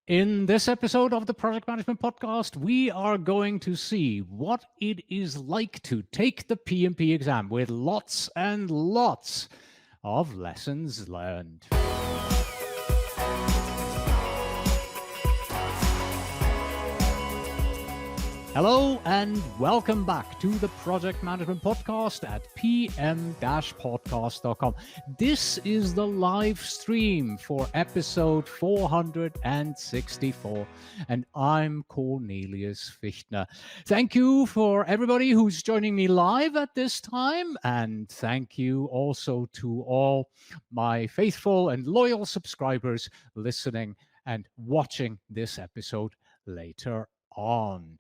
In this episode of the Project Management Podcast, we are going to see what it is like to take the PMP exam with lots and lots of lessons learned. Hello and welcome back to the Project Management Podcast at pm-podcast.com. This is the live stream for episode 464, and I'm Cornelius Fichtner. Thank you for everybody who's joining me live at this time, and thank you also to all my faithful and loyal subscribers listening and watching this episode later on.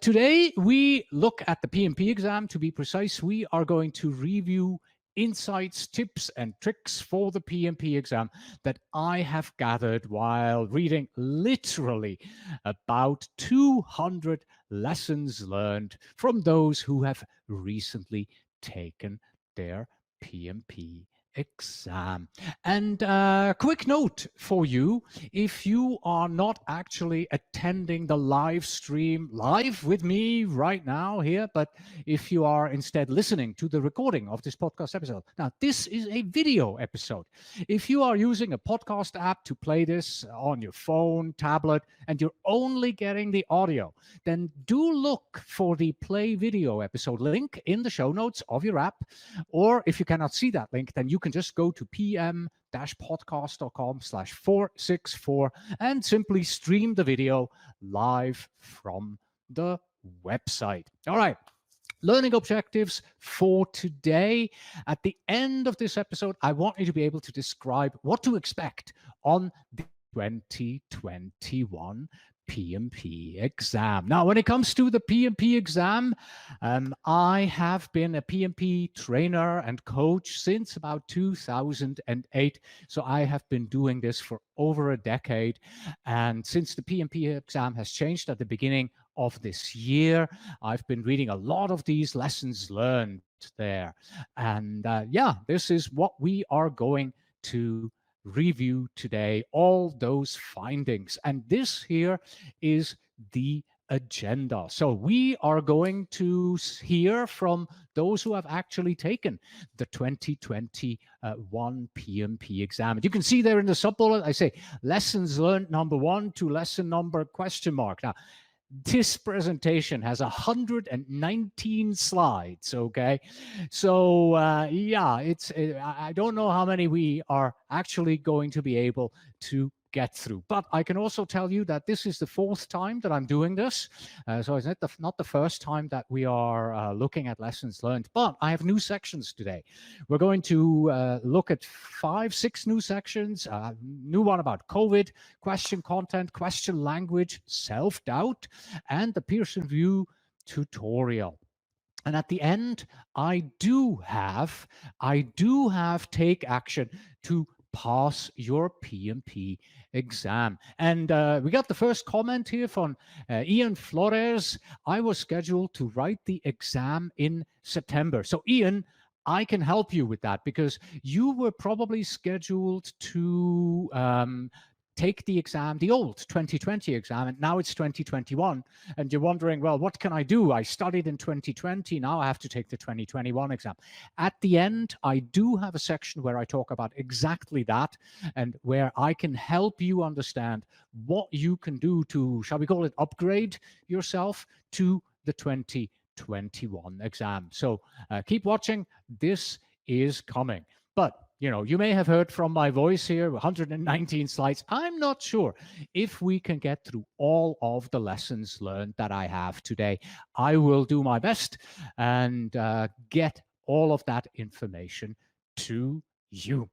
Today, we look at the PMP exam. To be precise, we are going to review insights, tips, and tricks for the PMP exam that I have gathered while reading literally about 200 lessons learned from those who have recently taken their PMP exam. And quick note for you, if you are not actually attending the live stream live with me right now here, but if you are instead listening to the recording of this podcast episode. Now, this is a video episode. If you are using a podcast app to play this on your phone, tablet, and you're only getting the audio, then do look for the play video episode link in the show notes of your app. Or if you cannot see that link, then you can just go to pm-podcast.com/464 and simply stream the video live from the website. All right. Learning objectives for today. At the end of this episode, I want you to be able to describe what to expect on the 2021 PMP exam. Now, when it comes to the PMP exam, I have been a PMP trainer and coach since about 2008. So I have been doing this for over a decade. And since the PMP exam has changed at the beginning of this year, I've been reading a lot of these lessons learned there. And this is what we are going to review today, all those findings. And this here is the agenda. So we are going to hear from those who have actually taken the 2021 PMP exam. And you can see there in the sub-bullet, I say lessons learned number 1 to lesson number question mark. Now, this presentation has 119 slides, okay? So, I don't know how many we are actually going to be able to get through. But I can also tell you that this is the 4th time that I'm doing this. So it's not the first time that we are looking at lessons learned, but I have new sections today. We're going to look at 6 new sections, new one about COVID, question content, question language, self-doubt, and the Pearson VUE tutorial. And at the end, I do have take action to pass your PMP exam. And we got the first comment here from Ian Flores. I was scheduled to write the exam in September. So Ian, I can help you with that because you were probably scheduled to take the exam, the old 2020 exam, and now it's 2021. And you're wondering, well, what can I do? I studied in 2020. Now I have to take the 2021 exam. At the end, I do have a section where I talk about exactly that and where I can help you understand what you can do to, shall we call it, upgrade yourself to the 2021 exam. So keep watching. This is coming. But you may have heard from my voice here, 119 slides. I'm not sure if we can get through all of the lessons learned that I have today. I will do my best and get all of that information to you.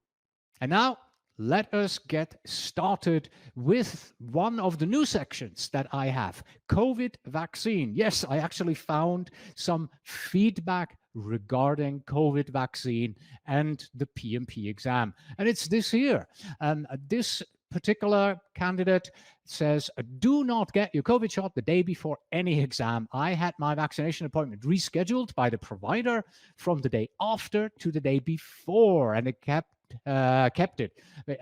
And now, let us get started with one of the new sections that I have, COVID vaccine. Yes, I actually found some feedback regarding COVID vaccine and the PMP exam. And it's this here. This particular candidate says, do not get your COVID shot the day before any exam. I had my vaccination appointment rescheduled by the provider from the day after to the day before, and it kept kept it.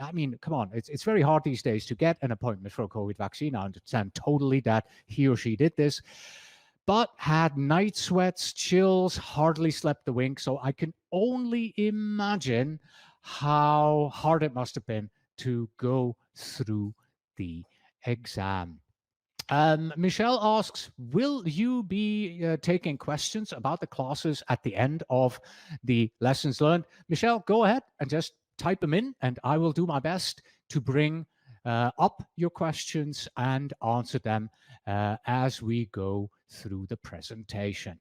I mean, come on, it's very hard these days to get an appointment for a COVID vaccine. I understand totally that he or she did this, but had night sweats, chills, hardly slept a wink. So I can only imagine how hard it must have been to go through the exam. Michelle asks, will you be taking questions about the classes at the end of the lessons learned? Michelle, go ahead and just type them in, and I will do my best to bring up your questions and answer them as we go through the presentation.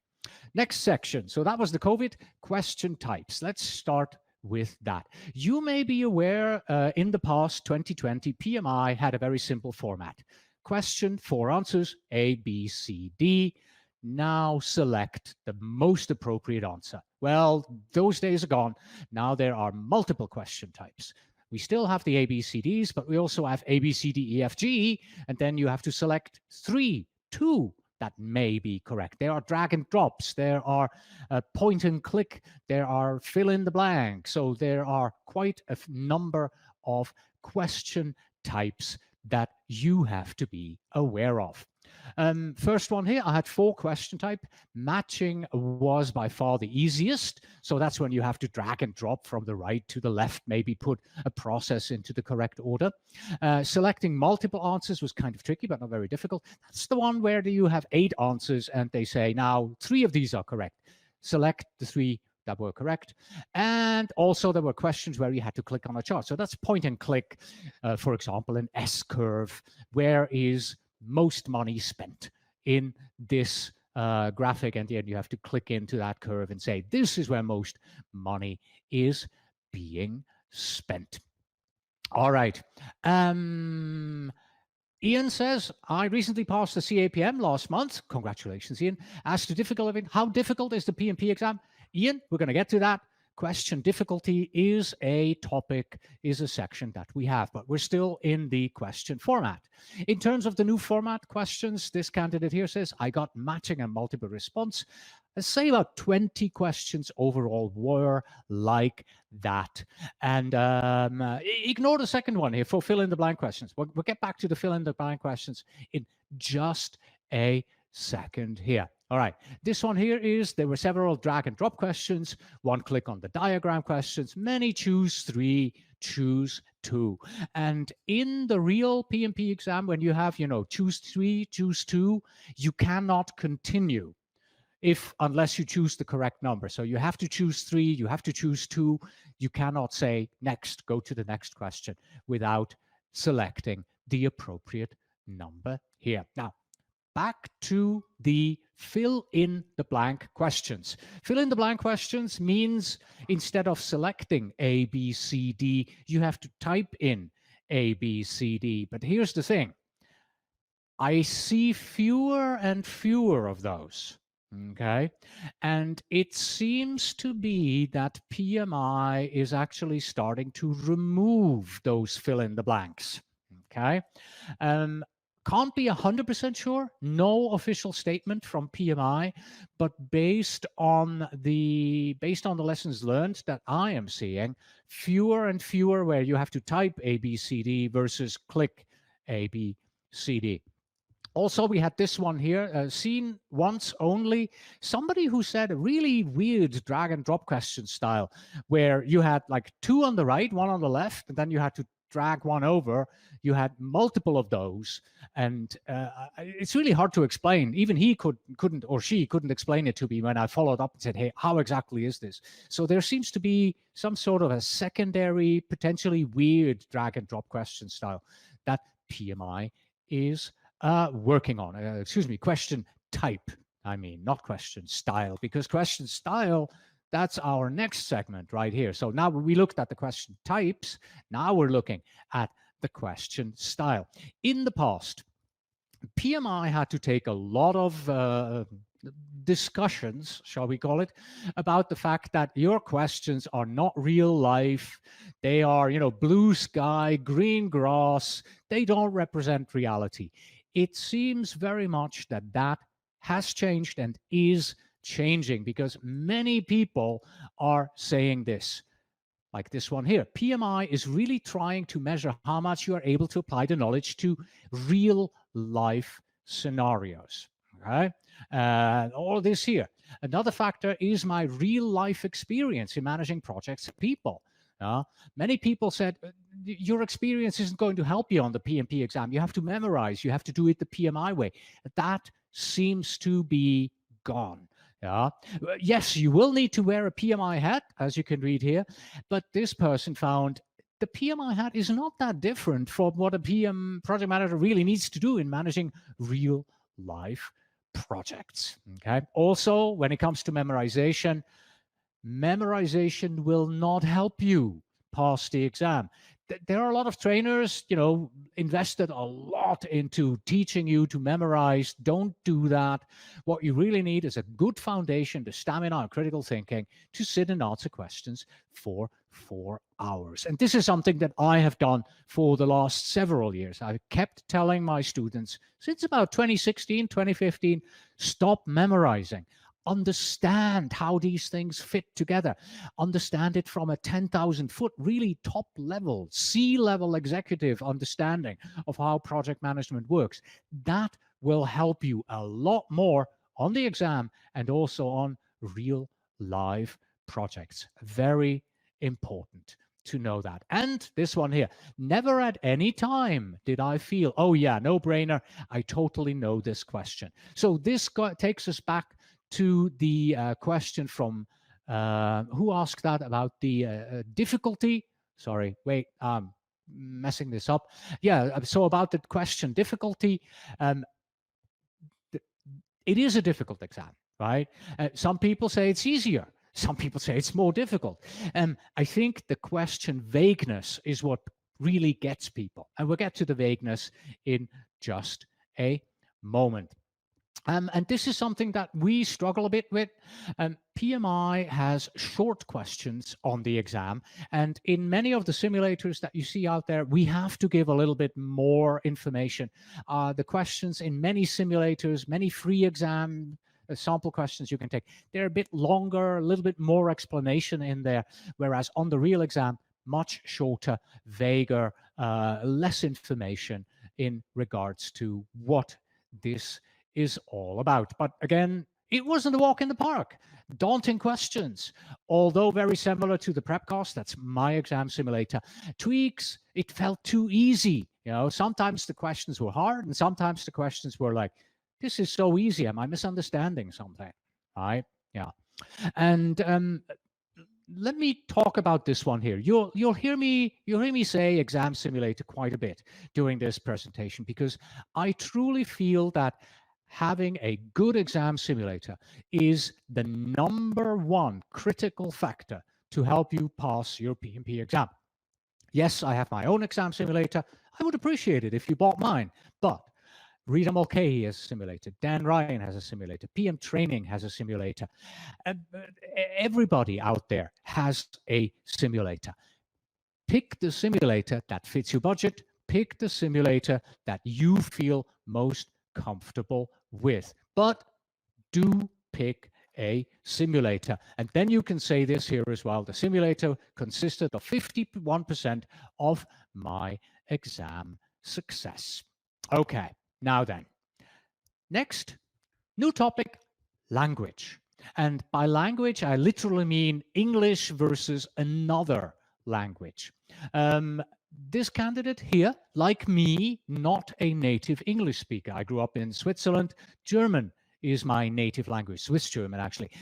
Next section. So that was the COVID question types. Let's start with that. You may be aware in the past 2020, PMI had a very simple format. Question, 4 answers, A, B, C, D. Now select the most appropriate answer. Well, those days are gone. Now there are multiple question types. We still have the ABCDs, but we also have A, B, C, D, E, F, G, and then you have to select 2 that may be correct. There are drag and drops, there are point and click, there are fill in the blank. So there are quite a number of question types that you have to be aware of. First one here, I had 4 question type. Matching was by far the easiest. So that's when you have to drag and drop from the right to the left, maybe put a process into the correct order. Selecting multiple answers was kind of tricky, but not very difficult. That's the one where you have 8 answers and they say, now 3 of these are correct. Select the 3 that were correct. And also there were questions where you had to click on a chart. So that's point and click, for example, an S curve. Where is most money spent in this graphic? And then you have to click into that curve and say, this is where most money is being spent. All right. Ian says, I recently passed the CAPM last month. Congratulations, Ian. As to difficulty, how difficult is the PMP exam? Ian, we're going to get to that. Question difficulty is a topic, is a section that we have, but we're still in the question format. In terms of the new format questions, this candidate here says, I got matching and multiple response. Let's say about 20 questions overall were like that. And ignore the second one here for fill in the blank questions. We'll get back to the fill in the blank questions in just a second here. All right, this one here is, there were several drag and drop questions, 1 click on the diagram questions, many choose 3, choose 2. And in the real PMP exam, when you have, choose 3, choose 2, you cannot continue unless you choose the correct number. So you have to choose 3, you have to choose 2. You cannot say next, go to the next question without selecting the appropriate number here. Now, back to the fill in the blank questions. Fill in the blank questions means instead of selecting A, B, C, D, you have to type in A, B, C, D. But here's the thing. I see fewer and fewer of those. Okay. And it seems to be that PMI is actually starting to remove those fill in the blanks. Okay. Can't be 100% sure, no official statement from PMI, but based on the lessons learned that I am seeing, fewer and fewer where you have to type A, B, C, D versus click A, B, C, D. Also, we had this one here, seen once only, somebody who said a really weird drag and drop question style, where you had like 2 on the right, 1 on the left, and then you had to drag 1 over. You had multiple of those, and it's really hard to explain. Even he couldn't or she couldn't explain it to me when I followed up and said, hey, how exactly is this? So there seems to be some sort of a secondary, potentially weird drag and drop question style that PMI is working on. Question type. I mean, not question style, because question style, that's our next segment right here. So now we looked at the question types. Now we're looking at the question style. In the past, PMI had to take a lot of discussions, shall we call it, about the fact that your questions are not real life. They are, blue sky, green grass. They don't represent reality. It seems very much that that has changed and is changing, because many people are saying this. like this one here. PMI is really trying to measure how much you are able to apply the knowledge to real life scenarios. Okay, all this here. Another factor is my real life experience in managing projects and people. Many people said, your experience isn't going to help you on the PMP exam. You have to memorize. You have to do it the PMI way. That seems to be gone. Yes, you will need to wear a PMI hat, as you can read here, but this person found the PMI hat is not that different from what a PM project manager really needs to do in managing real life projects. Okay. Also, when it comes to memorization will not help you pass the exam. There are a lot of trainers, invested a lot into teaching you to memorize. Don't do that. What you really need is a good foundation, the stamina and critical thinking to sit and answer questions for 4 hours. And this is something that I have done for the last several years. I've kept telling my students since about 2016, 2015, stop memorizing. Understand how these things fit together. Understand it from a 10,000 foot, really top level, C-level executive understanding of how project management works. That will help you a lot more on the exam and also on real live projects. Very important to know that. And this one here, never at any time did I feel, oh yeah, no brainer, I totally know this question. So this takes us back to the question from who asked that about the difficulty. Sorry, wait, messing this up. Yeah, so about the question difficulty, it is a difficult exam, right? Some people say it's easier. Some people say it's more difficult. I think the question vagueness is what really gets people. And we'll get to the vagueness in just a moment. And this is something that we struggle a bit with. PMI has short questions on the exam. And in many of the simulators that you see out there, we have to give a little bit more information. The questions in many simulators, many free exam sample questions you can take, they're a bit longer, a little bit more explanation in there. Whereas on the real exam, much shorter, vaguer, less information in regards to what this is all about. But again, it wasn't a walk in the park. Daunting questions, although very similar to the Prepcast, that's my exam simulator. Tweaks, it felt too easy. Sometimes the questions were hard and sometimes the questions were like, this is so easy. Am I misunderstanding something? Right? Yeah. And let me talk about this one here. You'll hear me say exam simulator quite a bit during this presentation because I truly feel that having a good exam simulator is the #1 critical factor to help you pass your PMP exam. Yes, I have my own exam simulator. I would appreciate it if you bought mine, but Rita Mulcahy has a simulator. Dan Ryan has a simulator. PM Training has a simulator. Everybody out there has a simulator. Pick the simulator that fits your budget. Pick the simulator that you feel most comfortable with. But do pick a simulator. And then you can say this here as well. The simulator consisted of 51% of my exam success. Okay. Now then, next, new topic, language. And by language, I literally mean English versus another language. This candidate here, like me, not a native English speaker. I grew up in Switzerland. German is my native language, Swiss German actually.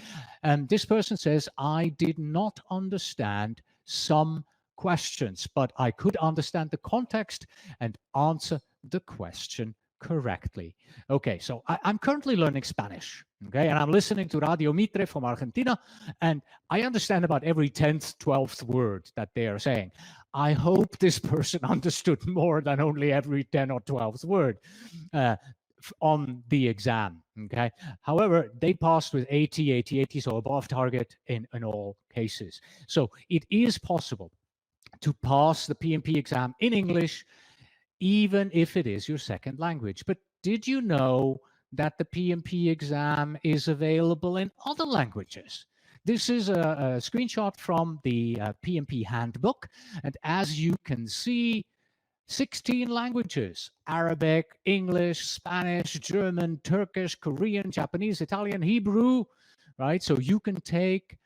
This person says, I did not understand some questions, but I could understand the context and answer the question correctly. Okay, so I'm currently learning Spanish, okay, and I'm listening to Radio Mitre from Argentina, and I understand about every 10th, 12th word that they are saying. I hope this person understood more than only every 10th or 12th word on the exam, okay? However, they passed with 80, so above target in all cases. So it is possible to pass the PMP exam in English even if it is your second language. But did you know that the PMP exam is available in other languages? This is a screenshot from the PMP handbook. And as you can see, 16 languages: Arabic, English, Spanish, German, Turkish, Korean, Japanese, Italian, Hebrew, right? So you can take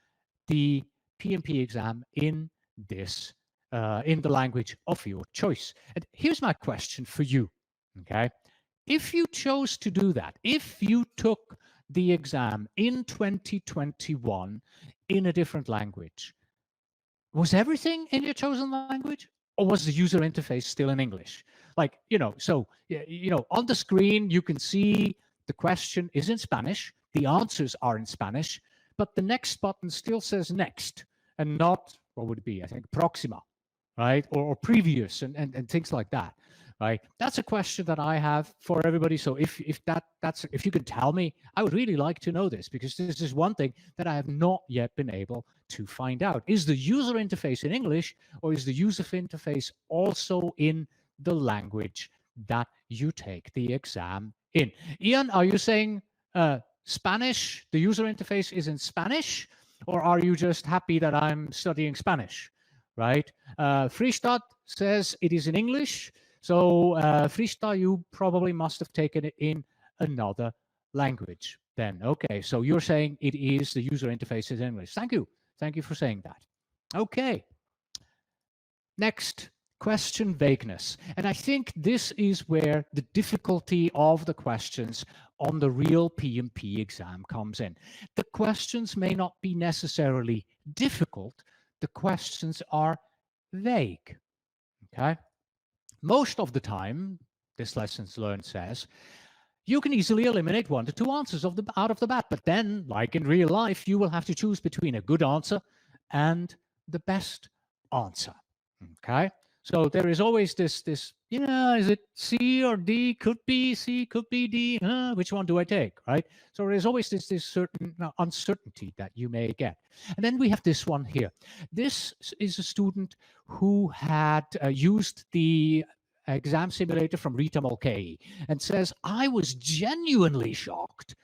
the PMP exam in this, in the language of your choice. And here's my question for you, okay? If you chose to do that, if you took the exam in 2021 in a different language, was everything in your chosen language, or was the user interface still in English? Like, so, on the screen, you can see the question is in Spanish, the answers are in Spanish, but the next button still says next and not, what would it be? I think Proxima, right? Or previous and things like that, right? That's a question that I have for everybody. So if you can tell me, I would really like to know this, because this is one thing that I have not yet been able to find out. Is the user interface in English, or is the user interface also in the language that you take the exam in? Ian, are you saying Spanish, the user interface is in Spanish, or are you just happy that I'm studying Spanish, right? Fristadt says it is in English. So Fristadt, you probably must have taken it in another language then. Okay, so you're saying it is, the user interface is in English. Thank you. Thank you for saying that. Okay. Next, question vagueness. And I think this is where the difficulty of the questions on the real PMP exam comes in. The questions may not be necessarily difficult. The questions are vague, okay? Most of the time, this Lessons Learned says, you can easily eliminate 1 to 2 answers out of the bat. But then, like in real life, you will have to choose between a good answer and the best answer. Okay, so there is always this, is it C or D? Could be C, could be D. Which one do I take, right? So there's always this certain uncertainty that you may get. And then we have this one here. This is a student who had used the exam simulator from Rita Mulcahy and says, I was genuinely shocked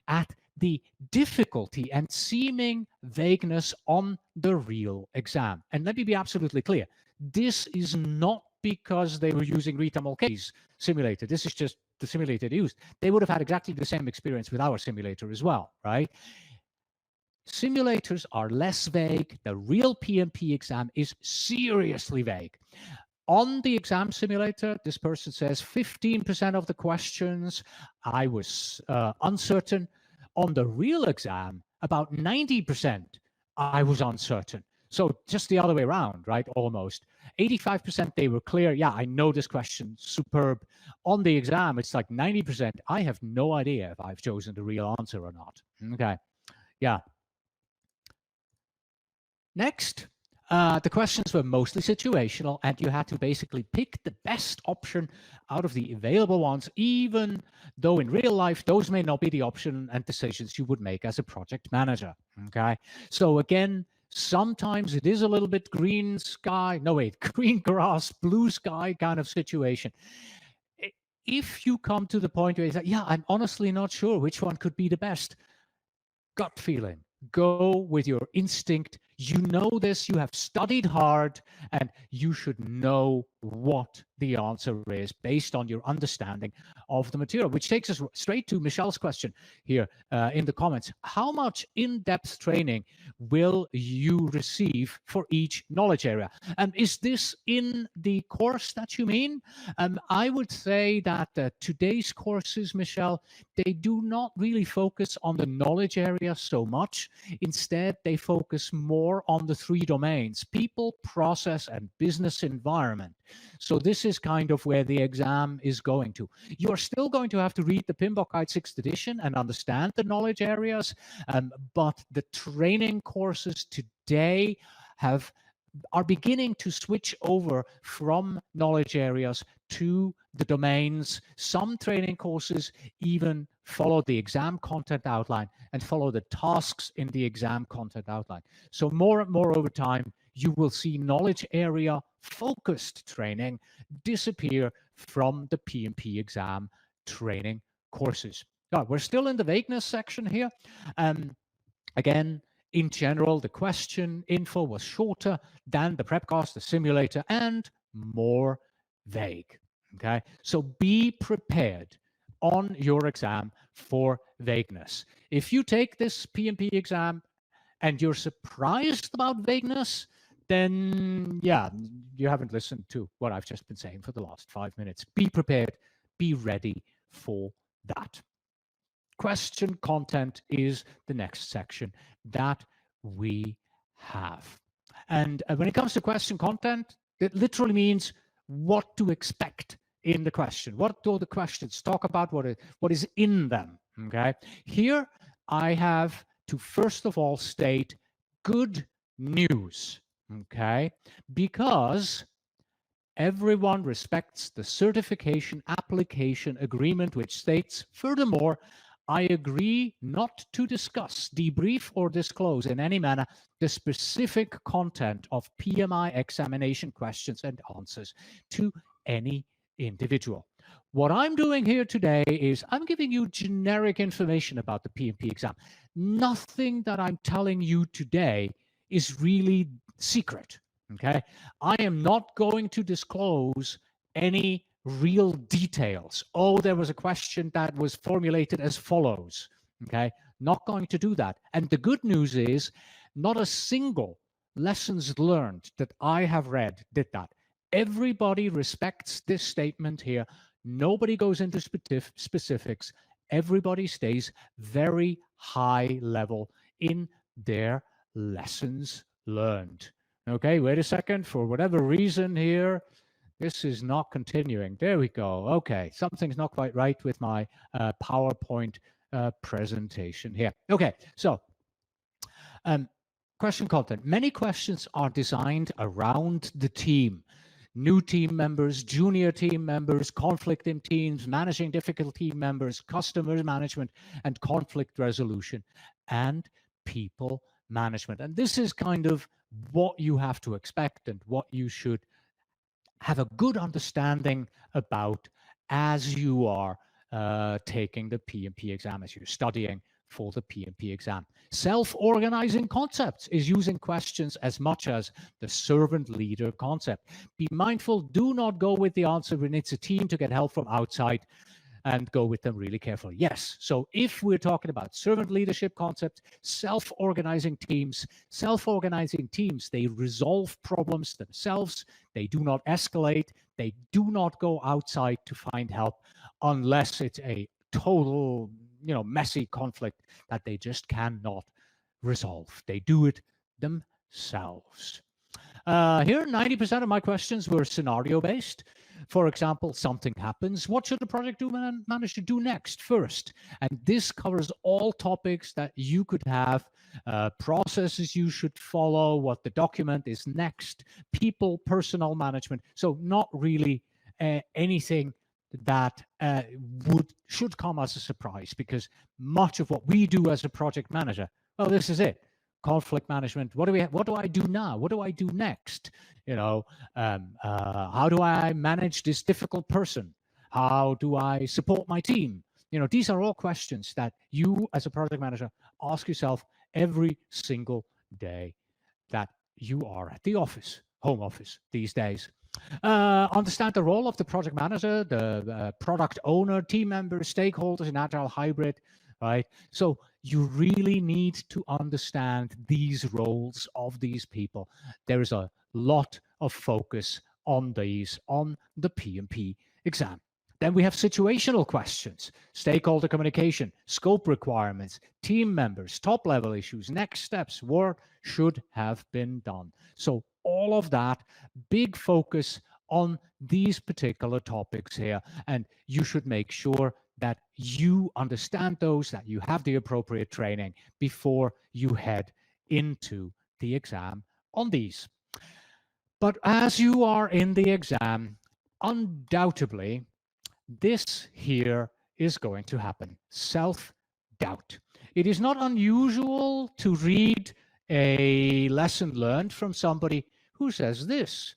at the difficulty and seeming vagueness on the real exam. And let me be absolutely clear. This is not because they were using Rita Mulcahy's simulator. This is just the simulator they used. They would have had exactly the same experience with our simulator as well, right? Simulators are less vague. The real PMP exam is seriously vague. On the exam simulator, this person says 15% of the questions I was uncertain. On the real exam, about 90% I was uncertain. So just the other way around, right? Almost 85% they were clear. Yeah, I know this question, superb. On the exam, it's like 90%. I have no idea if I've chosen the real answer or not. Okay, yeah. Next. The questions were mostly situational, and you had to basically pick the best option out of the available ones, even though in real life, those may not be the option and decisions you would make as a project manager, okay? So again, sometimes it is a little bit green sky, no wait, green grass, blue sky kind of situation. If you come to the point where you say, yeah, I'm honestly not sure which one could be the best, gut feeling, go with your instinct. You know this, you have studied hard, and you should know what the answer is based on your understanding of the material, which takes us straight to Michelle's question here in the comments. How much in-depth training will you receive for each knowledge area? Is this in the course that you mean? I would say that today's courses, Michelle, they do not really focus on the knowledge area so much. Instead, they focus more on the 3 domains: people, process, and business environment. So this is kind of where the exam is going to. You are still going to have to read the PMBOK Guide 6th edition and understand the knowledge areas, but the training courses today are beginning to switch over from knowledge areas to the domains. Some training courses even follow the exam content outline and follow the tasks in the exam content outline. So more and more over time, you will see knowledge area focused training disappear from the PMP exam training courses. We're still in the vagueness section here. Again, In general, the question info was shorter than the prep course, the simulator, and more vague. Okay, so be prepared on your exam for vagueness. If you take this PMP exam and you're surprised about vagueness, then yeah, you haven't listened to what I've just been saying for the last 5 minutes. Be prepared, be ready for that. Question content is the next section that we have. And when it comes to question content, it literally means what to expect in the question. What do the questions talk about? What is in them? Okay. Here I have to first of all state good news. Okay. Because everyone respects the certification application agreement, which states, furthermore, I agree not to discuss, debrief, or disclose in any manner the specific content of PMI examination questions and answers to any individual. What I'm doing here today is I'm giving you generic information about the PMP exam. Nothing that I'm telling you today is really secret. Okay, I am not going to disclose any real details. Oh, there was a question that was formulated as follows. Okay, not going to do that. And the good news is not a single lessons learned that I have read did that. Everybody respects this statement here. Nobody goes into specifics. Everybody stays very high level in their lessons learned. Okay, wait a second. For whatever reason here, this is not continuing. There we go. Okay, something's not quite right with my PowerPoint presentation here. Okay, so question content. Many questions are designed around the team. New team members, junior team members, conflict in teams, managing difficult team members, customer management, and conflict resolution, and people management. And this is kind of what you have to expect and what you should have a good understanding about as you are taking the PMP exam, as you're studying for the PMP exam. Self-organizing concepts is using questions as much as the servant leader concept. Be mindful, do not go with the answer when it's a team to get help from outside, and go with them really carefully. Yes, so if we're talking about servant leadership concept, self-organizing teams, they resolve problems themselves, they do not escalate, they do not go outside to find help unless it's a total, messy conflict that they just cannot resolve. They do it themselves. Here, 90% of my questions were scenario-based. For example, something happens. What should the project manager do next, first? And this covers all topics that you could have, processes you should follow, what the document is next, people, personnel management. So not really anything that should come as a surprise, because much of what we do as a project manager, well, this is it. Conflict management. What do I do now? What do I do next? How do I manage this difficult person? How do I support my team? These are all questions that you as a project manager ask yourself every single day that you are at the office, home office these days. Understand the role of the project manager, the product owner, team members, stakeholders in Agile Hybrid, right? So you really need to understand these roles of these people. There is a lot of focus on these on the PMP exam. Then we have situational questions, stakeholder communication, scope requirements, team members, top level issues, next steps, what should have been done. So all of that, big focus on these particular topics here. And you should make sure that you understand those, that you have the appropriate training before you head into the exam on these. But as you are in the exam, undoubtedly, this here is going to happen. Self-doubt. It is not unusual to read a lesson learned from somebody who says this: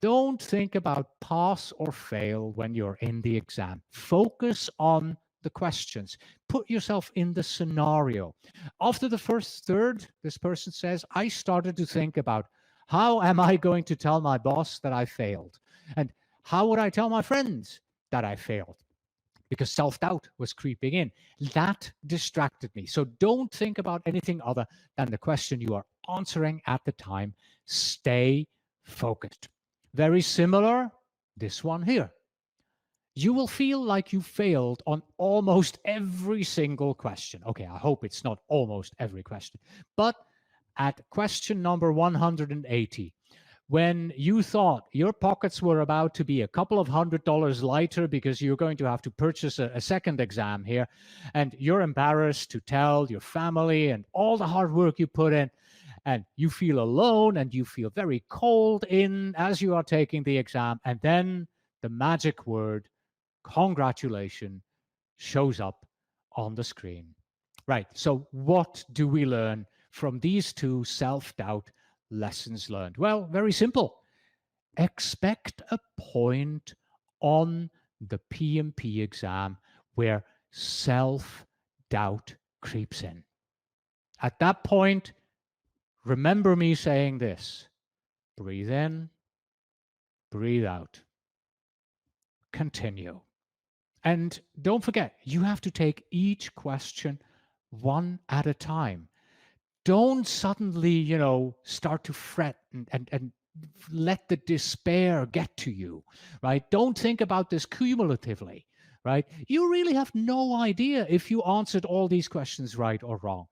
don't think about pass or fail when you're in the exam. Focus on the questions. Put yourself in the scenario. After the first third, this person says, I started to think about how am I going to tell my boss that I failed? And how would I tell my friends that I failed? Because self-doubt was creeping in. That distracted me. So don't think about anything other than the question you are answering at the time. Stay focused. Very similar, this one here. You will feel like you failed on almost every single question. Okay, I hope it's not almost every question. But at question number 180, when you thought your pockets were about to be a couple of $100 lighter because you're going to have to purchase a second exam here, and you're embarrassed to tell your family and all the hard work you put in, and you feel alone and you feel very cold in as you are taking the exam, and then the magic word, congratulations, shows up on the screen. Right, so what do we learn from these two self-doubt lessons learned? Well, very simple. Expect a point on the PMP exam where self-doubt creeps in. At that point, remember me saying this: breathe in, breathe out, continue. And don't forget, you have to take each question one at a time. Don't suddenly, start to fret and let the despair get to you, right? Don't think about this cumulatively, right? You really have no idea if you answered all these questions right or wrong.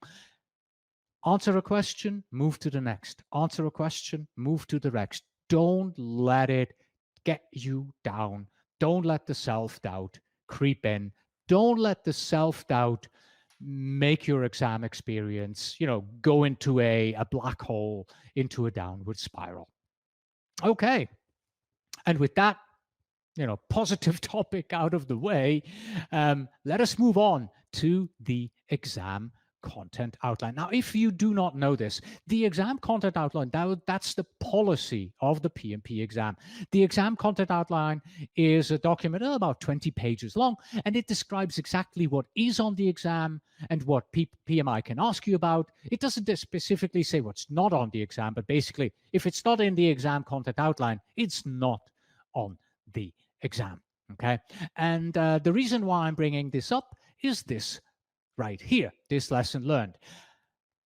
Answer a question, move to the next. Answer a question, move to the next. Don't let it get you down. Don't let the self-doubt creep in. Don't let the self-doubt make your exam experience, go into a black hole, into a downward spiral. Okay. And with that, positive topic out of the way, let us move on to the exam content outline. Now, if you do not know this, the exam content outline, that's the policy of the PMP exam. The exam content outline is a document about 20 pages long, and it describes exactly what is on the exam and what PMI can ask you about. It doesn't specifically say what's not on the exam, but basically, if it's not in the exam content outline, it's not on the exam. Okay. And the reason why I'm bringing this up is this right here, this lesson learned.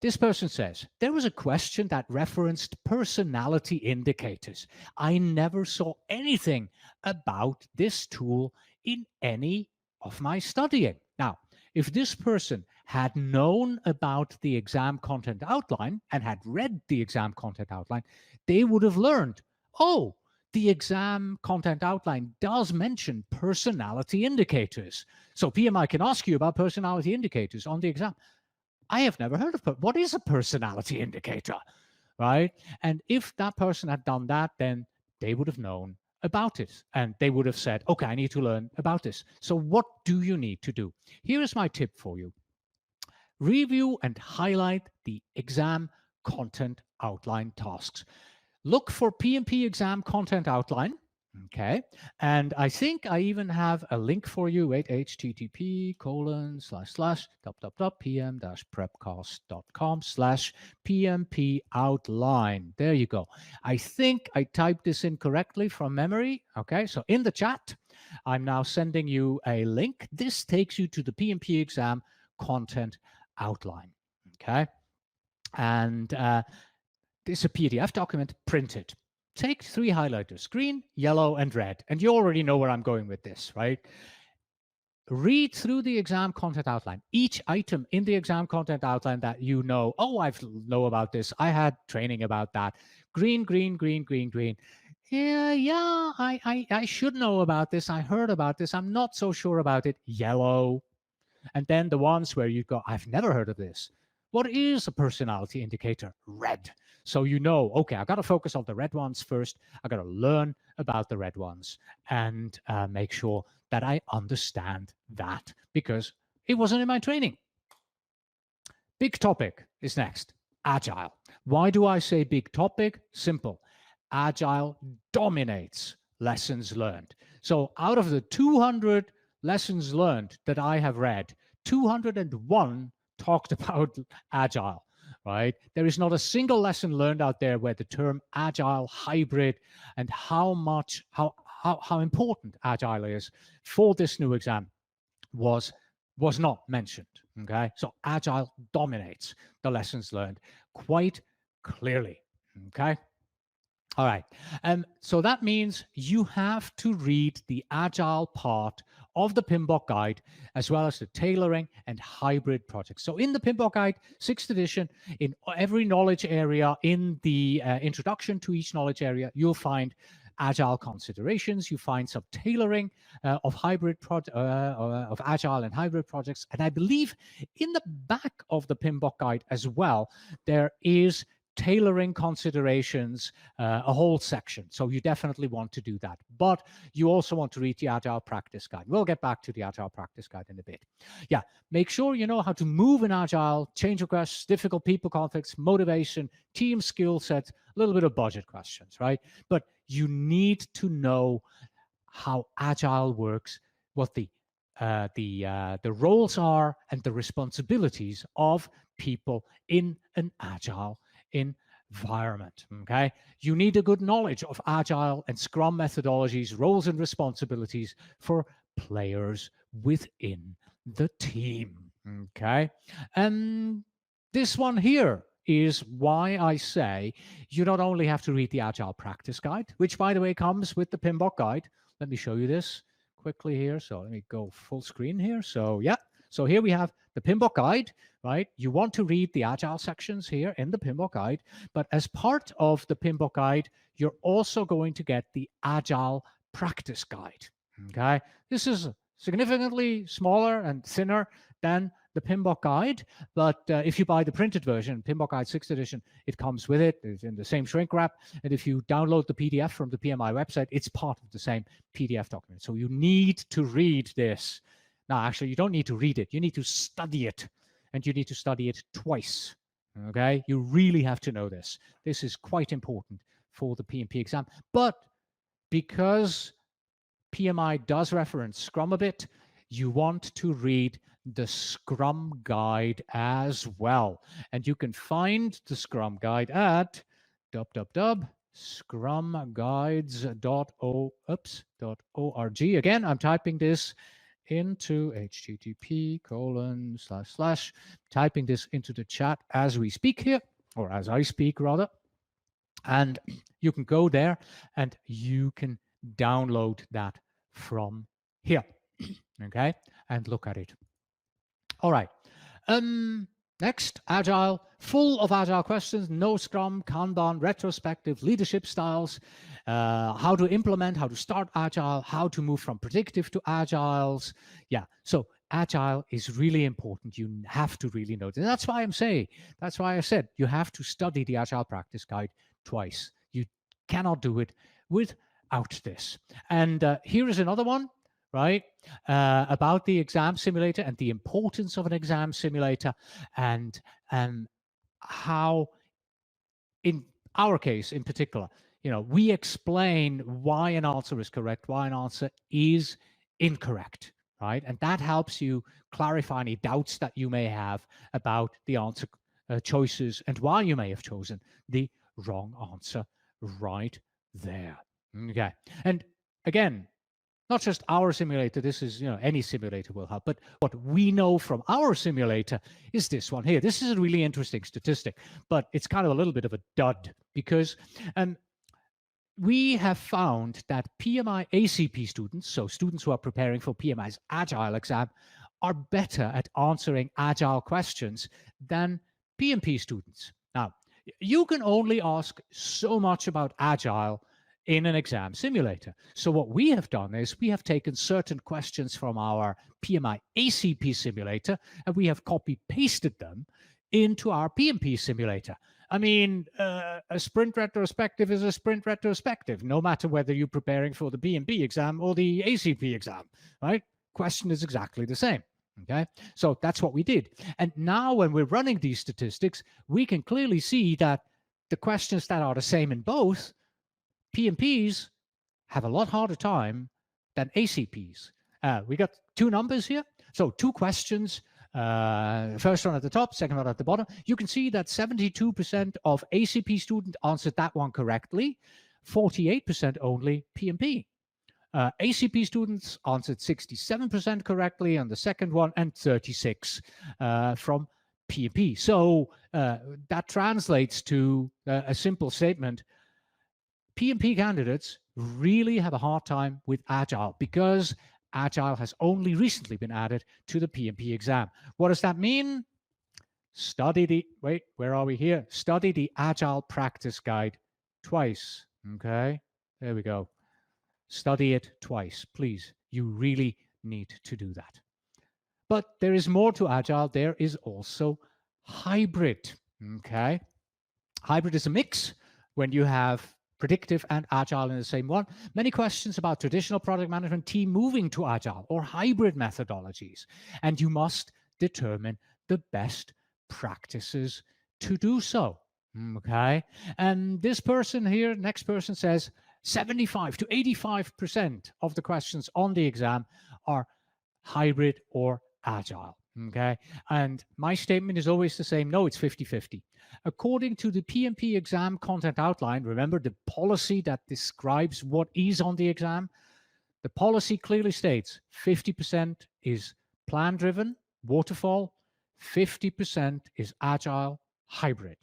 This person says, there was a question that referenced personality indicators. I never saw anything about this tool in any of my studying. Now, if this person had known about the exam content outline and had read the exam content outline, they would have learned, oh, the exam content outline does mention personality indicators. So PMI can ask you about personality indicators on the exam. I have never heard of what is a personality indicator, right? And if that person had done that, then they would have known about it and they would have said, okay, I need to learn about this. So what do you need to do? Here is my tip for you. Review and highlight the exam content outline tasks. Look for PMP exam content outline. Okay. And I think I even have a link for you. Wait, http://pm-prepcast.com/PMP outline. There you go. I think I typed this in correctly from memory. Okay. So in the chat, I'm now sending you a link. This takes you to the PMP exam content outline. Okay. And this is a PDF document printed. Take 3 highlighters, green, yellow, and red. And you already know where I'm going with this, right? Read through the exam content outline. Each item in the exam content outline that you know, oh, I know about this. I had training about that. Green, green, green, green, green. Yeah, I should know about this. I heard about this. I'm not so sure about it. Yellow. And then the ones where you go, I've never heard of this. What is a personality indicator? Red. So you know, okay, I got to focus on the red ones first. I got to learn about the red ones and make sure that I understand that because it wasn't in my training. Big topic is next, agile. Why do I say big topic? Simple. Agile dominates lessons learned. So out of the 200 lessons learned that I have read, 201 talked about agile, right? There is not a single lesson learned out there where the term agile, hybrid, and how important agile is for this new exam was not mentioned. Okay, so agile dominates the lessons learned quite clearly. Okay. All right. So that means you have to read the agile part of the PMBOK guide, as well as the tailoring and hybrid projects. So in the PMBOK guide, 6th edition, in every knowledge area, in the introduction to each knowledge area, you'll find agile considerations. You find some tailoring of of agile and hybrid projects. And I believe in the back of the PMBOK guide as well, there is tailoring considerations, a whole section. So you definitely want to do that. But you also want to read the Agile Practice Guide. We'll get back to the Agile Practice Guide in a bit. Yeah, make sure you know how to move in Agile, change requests, difficult people conflicts, motivation, team skill sets, a little bit of budget questions, right? But you need to know how Agile works, what the roles are and the responsibilities of people in an Agile environment. Okay, you need a good knowledge of Agile and Scrum methodologies, roles and responsibilities for players within the team. Okay, and this one here is why I say you not only have to read the Agile Practice Guide, which by the way comes with the PMBOK guide. Let me show you this quickly here. So let me go full screen here. So yeah, so here we have the PMBOK guide, right? You want to read the Agile sections here in the PMBOK guide, but as part of the PMBOK guide, you're also going to get the Agile Practice Guide, okay? This is significantly smaller and thinner than the PMBOK guide, but if you buy the printed version, PMBOK guide 6th edition, it comes with it. It's in the same shrink wrap. And if you download the PDF from the PMI website, it's part of the same PDF document. So you need to read this. Now, actually, you don't need to read it. You need to study it, and you need to study it twice. Okay, you really have to know this. This is quite important for the PMP exam. But because PMI does reference Scrum a bit, you want to read the Scrum guide as well. And you can find the Scrum guide at www.scrumguides.org. Again, I'm typing this into http:// typing this into the chat as we speak here, or as I speak rather. And you can go there and you can download that from here. Okay, and look at it. All right. Next, Agile, full of Agile questions, no Scrum, Kanban, retrospective, leadership styles, how to implement, how to start Agile, how to move from predictive to Agiles. Yeah, so Agile is really important. You have to really know this. That's why I said you have to study the Agile Practice Guide twice. You cannot do it without this. And here is another one, right, about the exam simulator and the importance of an exam simulator, and how, in our case in particular, we explain why an answer is correct, why an answer is incorrect, right? And that helps you clarify any doubts that you may have about the answer choices and why you may have chosen the wrong answer right there. Okay, and again, not just our simulator, this is, any simulator will help, but what we know from our simulator is this one here. This is a really interesting statistic, but it's kind of a little bit of a dud, because we have found that PMI ACP students, so students who are preparing for PMI's Agile exam, are better at answering Agile questions than PMP students. Now, you can only ask so much about Agile in an exam simulator. So what we have done is we have taken certain questions from our PMI ACP simulator and we have copy-pasted them into our PMP simulator. I mean, a sprint retrospective is a sprint retrospective, no matter whether you're preparing for the PMP exam or the ACP exam, right? Question is exactly the same. Okay, so that's what we did. And now when we're running these statistics, we can clearly see that the questions that are the same in both, PMPs have a lot harder time than ACPs. We got two numbers here. So two questions. First one at the top, second one at the bottom. You can see that 72% of ACP students answered that one correctly, 48% only PMP. ACP students answered 67% correctly on the second one and 36 from PMP. So that translates to a simple statement. PMP candidates really have a hard time with Agile because Agile has only recently been added to the PMP exam. What does that mean? Study the, wait, where are we here? Study the Agile practice guide twice, okay? There we go. Study it twice, please. You really need to do that. But there is more to Agile. There is also hybrid, okay? Hybrid is a mix when you have predictive and Agile in the same one. Many questions about traditional product management team moving to Agile or hybrid methodologies. And you must determine the best practices to do so, okay? And this person here, next person says 75 to 85% of the questions on the exam are hybrid or Agile, okay? And my statement is always the same. No, it's 50-50. According to the PMP exam content outline, remember the policy that describes what is on the exam? The policy clearly states 50% is plan-driven, waterfall, 50% is Agile, hybrid,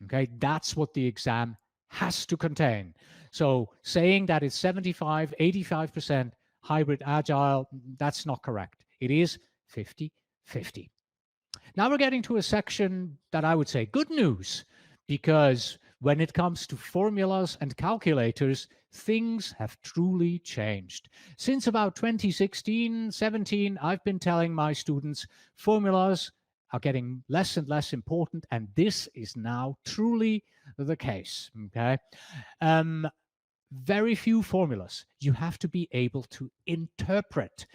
okay? That's what the exam has to contain. So saying that it's 75, 85% hybrid Agile, that's not correct. It is 50-50. Now we're getting to a section that I would say good news, because when it comes to formulas and calculators, things have truly changed. Since about 2016-17, I've been telling my students formulas are getting less and less important, and this is now truly the case, okay? Very few formulas you have to be able to interpret.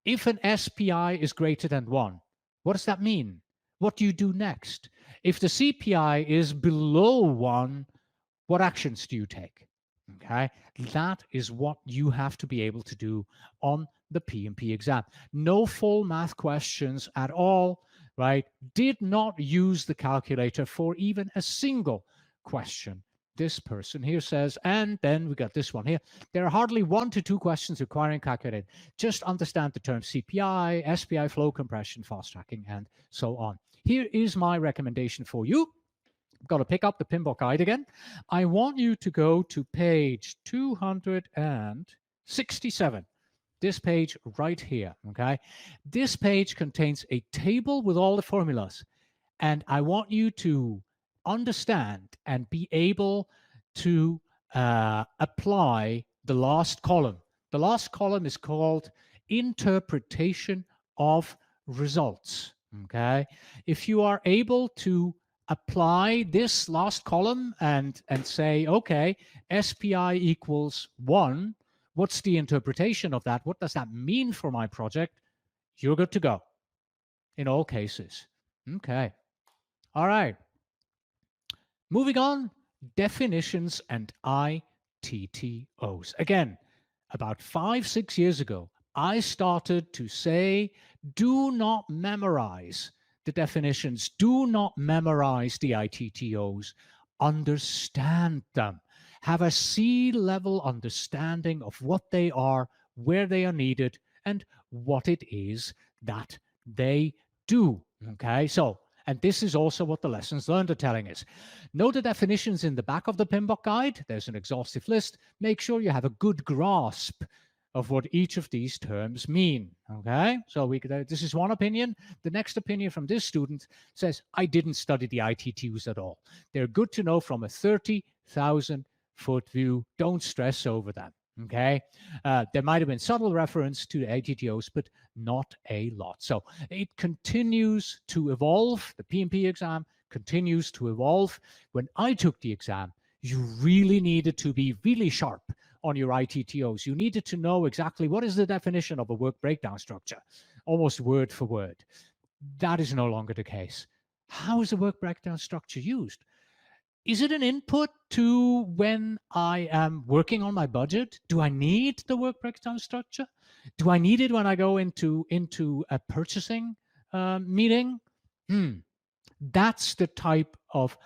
If an SPI is greater than 1, what does that mean? What do you do next? If the CPI is below 1, what actions do you take? Okay, that is what you have to be able to do on the PMP exam. No full math questions at all, right? Did not use the calculator for even a single question. This person here says, and then we got this one here. There are hardly 1 to 2 questions requiring calculator. Just understand the terms CPI, SPI, flow compression, fast tracking, and so on. Here is my recommendation for you. I've got to pick up the PMBOK guide again. I want you to go to page 267. This page right here, okay? This page contains a table with all the formulas. And I want you to understand and be able to apply the last column. The last column is called interpretation of results, okay? If you are able to apply this last column and say, okay, SPI equals 1, what's the interpretation of that? What does that mean for my project? You're good to go in all cases. Okay. All right. Moving on, definitions and ITTOs. Again, about 5-6 years ago, I started to say, do not memorize the definitions. Do not memorize the ITTOs. Understand them. Have a C-level understanding of what they are, where they are needed, and what it is that they do. Okay, so, and this is also what the lessons learned are telling us. Know the definitions in the back of the PMBOK guide. There's an exhaustive list. Make sure you have a good grasp of what each of these terms mean, okay? So this is one opinion. The next opinion from this student says, I didn't study the ITTOs at all. They're good to know from a 30,000-foot view. Don't stress over them, okay? There might have been subtle reference to the ITTOs, but not a lot. So it continues to evolve. The PMP exam continues to evolve. When I took the exam, you really needed to be really sharp on your ITTOs. You needed to know exactly what is the definition of a work breakdown structure, almost word for word. That is no longer the case. How is a work breakdown structure used? Is it an input to when I am working on my budget? Do I need the work breakdown structure? Do I need it when I go into a purchasing meeting? That's the type of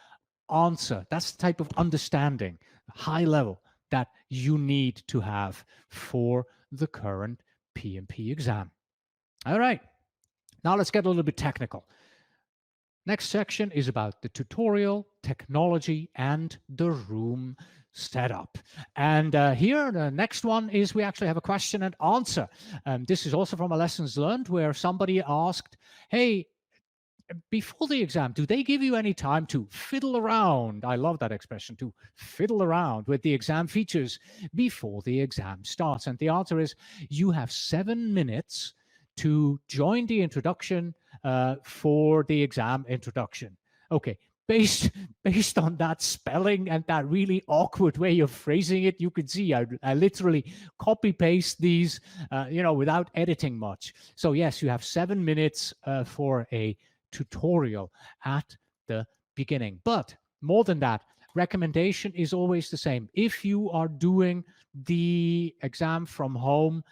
answer. That's the type of understanding, high level, that you need to have for the current PMP exam. All right, now let's get a little bit technical. Next section is about the tutorial, technology, and the room setup. And here, the next one is we actually have a question and answer. This is also from a lessons learned where somebody asked, hey, before the exam, do they give you any time to fiddle around? I love that expression, to fiddle around with the exam features before the exam starts. And the answer is you have 7 minutes to join the introduction for the exam introduction. Okay, based on that spelling and that really awkward way of phrasing it, you can see I literally copy paste these, without editing much. So yes, you have 7 minutes for a tutorial at the beginning. But more than that, recommendation is always the same. If you are doing the exam from home,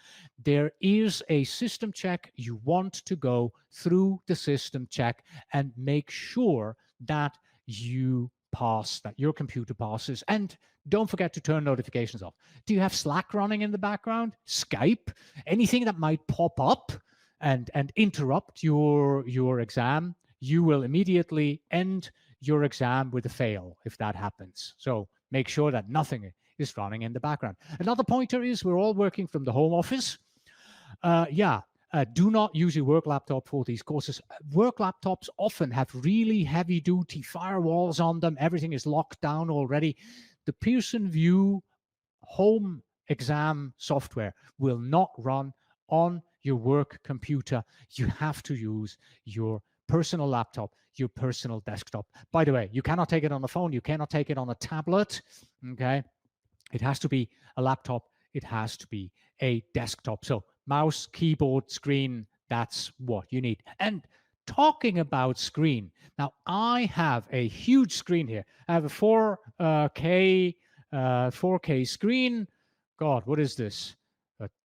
there is a system check. You want to go through the system check and make sure that you pass, that your computer passes. And don't forget to turn notifications off. Do you have Slack running in the background? Skype? Anything that might pop up and interrupt your exam, you will immediately end your exam with a fail if that happens. So make sure that nothing is running in the background. Another pointer is we're all working from the home office. Do not use your work laptop for these courses. Work laptops often have really heavy-duty firewalls on them. Everything is locked down already. The Pearson VUE home exam software will not run on your work computer. You have to use your personal laptop, your personal desktop. By the way, you cannot take it on the phone. You cannot take it on a tablet. Okay. It has to be a laptop. It has to be a desktop. So mouse, keyboard, screen, that's what you need. And talking about screen, now I have a huge screen here. I have a 4K screen. God, what is this?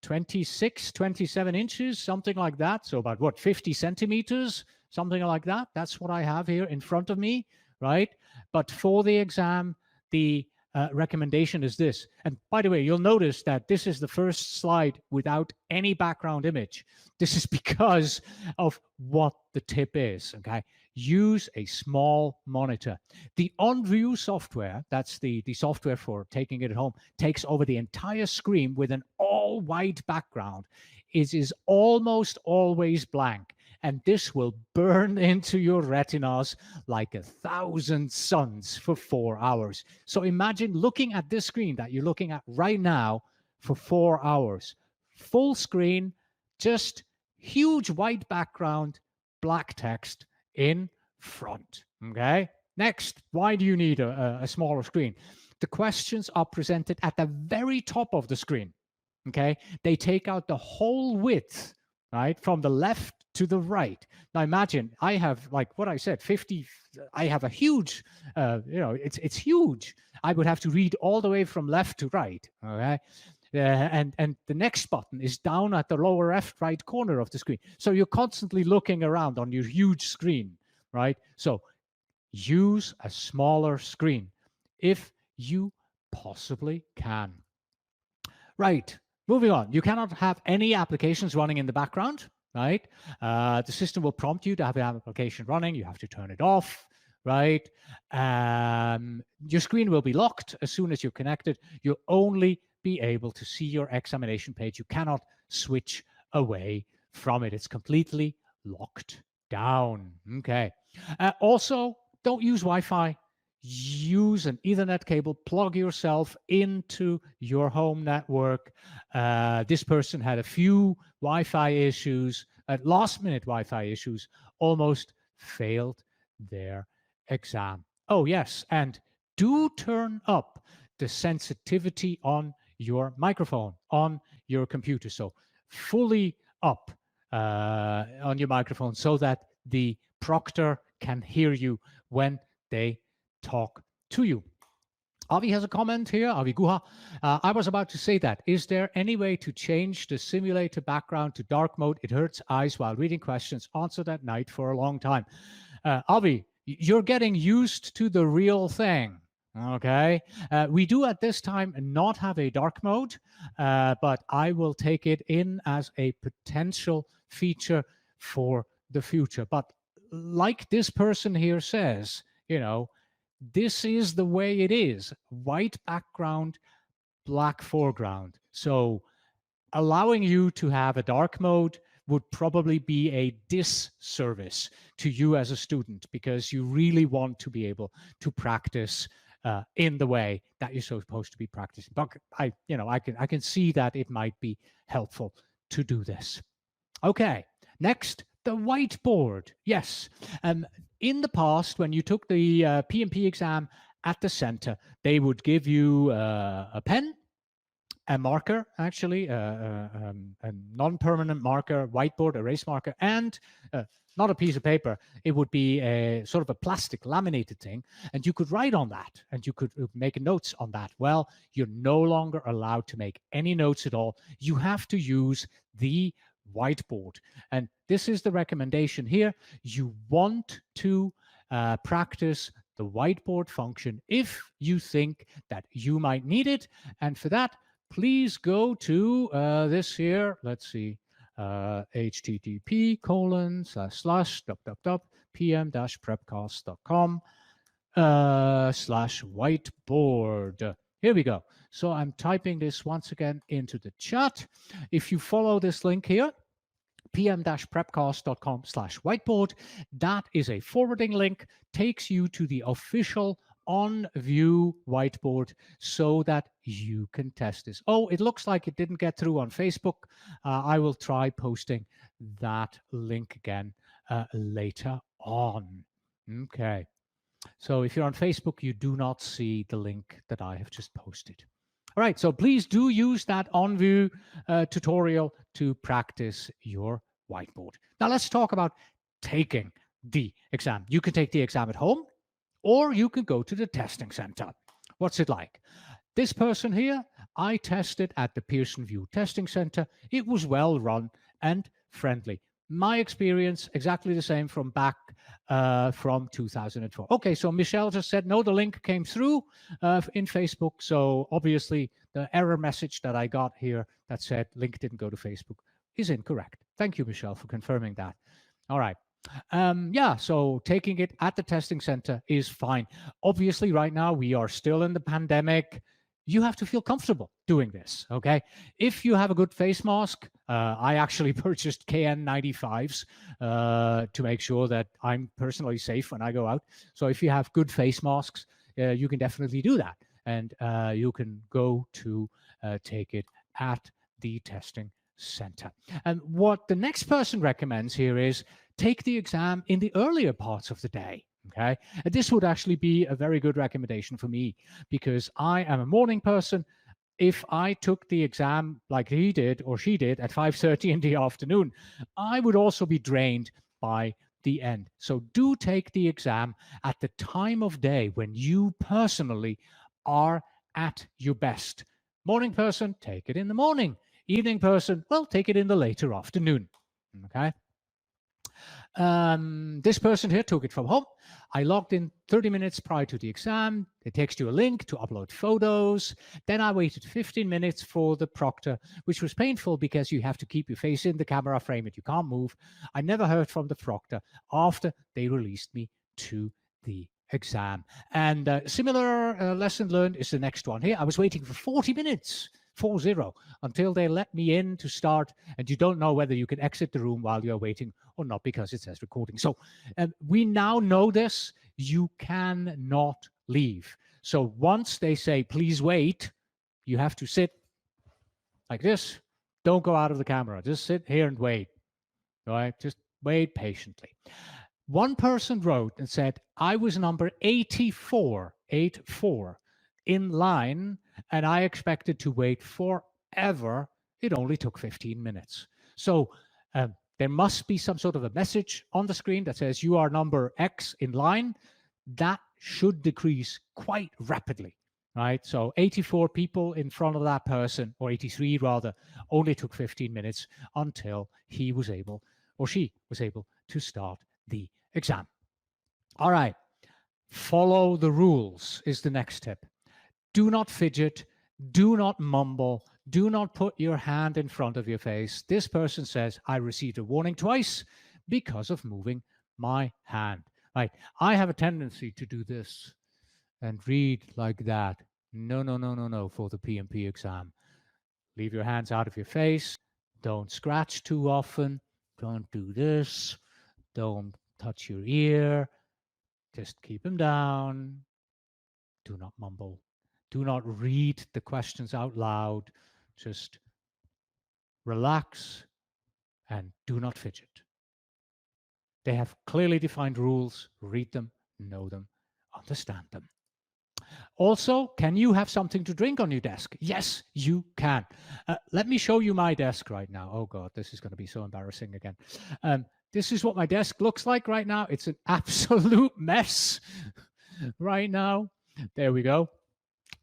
26, 27 inches, something like that. So about what, 50 centimeters, something like that. That's what I have here in front of me, right? But for the exam, the recommendation is this. And by the way, you'll notice that this is the first slide without any background image. This is because of what the tip is, okay? Use a small monitor. The OnView software, that's the software for taking it at home, takes over the entire screen with an all-white background. It is almost always blank. And this will burn into your retinas like 1,000 suns for 4 hours. So imagine looking at this screen that you're looking at right now for 4 hours. Full screen, just huge white background, black text in front. Okay. Next, why do you need a smaller screen? The questions are presented at the very top of the screen. Okay. They take out the whole width, right, from the left to the right. Now imagine I have, like what I said, 50, I have a huge, it's huge. I would have to read all the way from left to right, okay? And the next button is down at the lower left right corner of the screen. So you're constantly looking around on your huge screen, right? So use a smaller screen if you possibly can. Right, moving on. You cannot have any applications running in the background, right? The system will prompt you to have an application running. You have to turn it off, right? Your screen will be locked as soon as you're connected. You'll only be able to see your examination page. You cannot switch away from it. It's completely locked down. Okay. Also, don't use Wi-Fi. Use an Ethernet cable, plug yourself into your home network. This person had a few Wi-Fi issues, last-minute Wi-Fi issues, almost failed their exam. Oh, yes, and do turn up the sensitivity on your microphone, on your computer. So fully up on your microphone so that the proctor can hear you when they talk to you. Avi has a comment here, Avi Guha. I was about to say that. Is there any way to change the simulator background to dark mode? It hurts eyes while reading questions answered at night for a long time. Avi, you're getting used to the real thing. Okay. We do at this time not have a dark mode, but I will take it in as a potential feature for the future. But like this person here says, you know, this is the way it is. White background, black foreground. So allowing you to have a dark mode would probably be a disservice to you as a student, because you really want to be able to practice in the way that you're supposed to be practicing. But I can see that it might be helpful to do this. Okay, next, the whiteboard. Yes, in the past, when you took the PMP exam at the center, they would give you a pen, a marker, actually, a non-permanent marker, whiteboard, erase marker, and not a piece of paper. It would be a sort of a plastic laminated thing, and you could write on that, and you could make notes on that. Well, you're no longer allowed to make any notes at all. You have to use the whiteboard, and this is the recommendation here. You want to practice the whiteboard function if you think that you might need it, and for that, please go to this here. Let's see, http://pm-prepcast.com/whiteboard. Here we go. So I'm typing this once again into the chat. If you follow this link here, pm-prepcast.com/whiteboard, that is a forwarding link, takes you to the official on-view whiteboard so that you can test this. Oh, it looks like it didn't get through on Facebook. I will try posting that link again later on. Okay. So if you're on Facebook, you do not see the link that I have just posted. All right, so please do use that on-view tutorial to practice your whiteboard. Now let's talk about taking the exam. You can take the exam at home, or you can go to the testing center. What's it like? This person here, I tested at the Pearson VUE Testing Center. It was well run and friendly. My experience, exactly the same from back from 2004. Okay, so Michelle just said, no, the link came through in Facebook. So obviously the error message that I got here that said link didn't go to Facebook is incorrect. Thank you, Michelle, for confirming that. All right. Yeah, so taking it at the testing center is fine. Obviously, right now, we are still in the pandemic. You have to feel comfortable doing this, okay? If you have a good face mask, I actually purchased KN95s to make sure that I'm personally safe when I go out. So if you have good face masks, you can definitely do that. And you can go to take it at the testing center. And what the next person recommends here is take the exam in the earlier parts of the day. Okay, and this would actually be a very good recommendation for me because I am a morning person. If I took the exam like he did or she did at 5:30 in the afternoon, I would also be drained by the end. So do take the exam at the time of day when you personally are at your best. Morning person, take it in the morning. Evening person, well, take it in the later afternoon. Okay. This person here took it from home. I logged in 30 minutes prior to the exam. It takes you a link to upload photos. Then I waited 15 minutes for the proctor, which was painful because you have to keep your face in the camera frame and you can't move. I never heard from the proctor after they released me to the exam. And similar lesson learned is the next one here. I was waiting for 40 minutes. 4-0 until they let me in to start, and you don't know whether you can exit the room while you're waiting or not because it says recording. So we now know this. You cannot leave. So once they say, please wait, you have to sit like this. Don't go out of the camera. Just sit here and wait. All right? Just wait patiently. One person wrote and said, I was number 84 in line, and I expected to wait forever. It only took 15 minutes. So there must be some sort of a message on the screen that says you are number X in line. That should decrease quite rapidly. right? So 84 people in front of that person, or 83 rather, only took 15 minutes until he was able, or she was able, to start the exam. All right, follow the rules is the next tip. Do not fidget, do not mumble, do not put your hand in front of your face. This person says, I received a warning twice because of moving my hand. Right, I have a tendency to do this and read like that. No, no, no, no, no, for the PMP exam. Leave your hands out of your face. Don't scratch too often. Don't do this. Don't touch your ear. Just keep them down. Do not mumble. Do not read the questions out loud. Just relax and do not fidget. They have clearly defined rules. Read them, know them, understand them. Also, can you have something to drink on your desk? Yes, you can. Let me show you my desk right now. Oh God, this is going to be so embarrassing again. This is what my desk looks like right now. It's an absolute mess right now. There we go.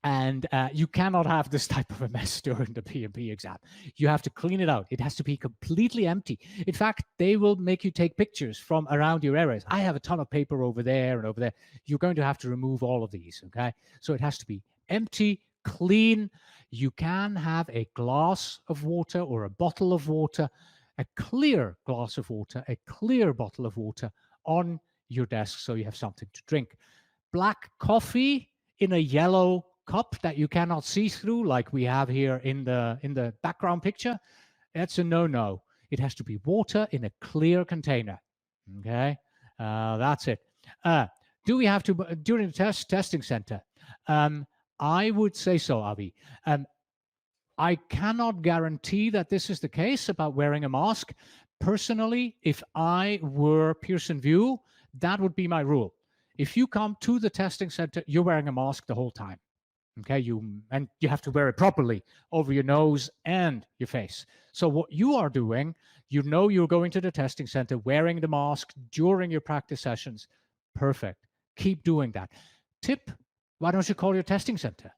And you cannot have this type of a mess during the PMP exam. You have to clean it out. It has to be completely empty. In fact, they will make you take pictures from around your areas. I have a ton of paper over there and over there. You're going to have to remove all of these, okay? So it has to be empty, clean. You can have a glass of water or a bottle of water, a clear glass of water, a clear bottle of water on your desk so you have something to drink. Black coffee in a yellow cup that you cannot see through, like we have here in the background picture, that's a no-no. It has to be water in a clear container. Okay, that's it. Do we have to during the testing center? I would say so, Avi. I cannot guarantee that this is the case about wearing a mask. Personally, if I were Pearson VUE, that would be my rule. If you come to the testing center, you're wearing a mask the whole time. Okay, and you have to wear it properly over your nose and your face. So what you are doing, you know you're going to the testing center wearing the mask during your practice sessions. Perfect. Keep doing that. Tip, why don't you call your testing center?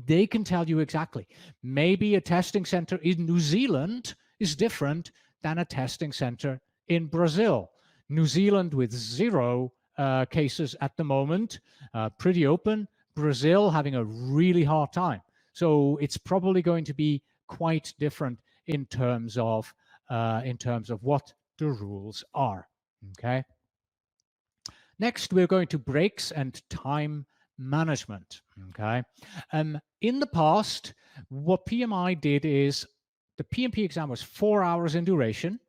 They can tell you exactly. Maybe a testing center in New Zealand is different than a testing center in Brazil. New Zealand with 0 cases at the moment, pretty open. Brazil having a really hard time. So it's probably going to be quite different in terms of what the rules are. Okay. Next, we're going to breaks and time management. Okay. In the past, what PMI did is the PMP exam was 4 hours in duration.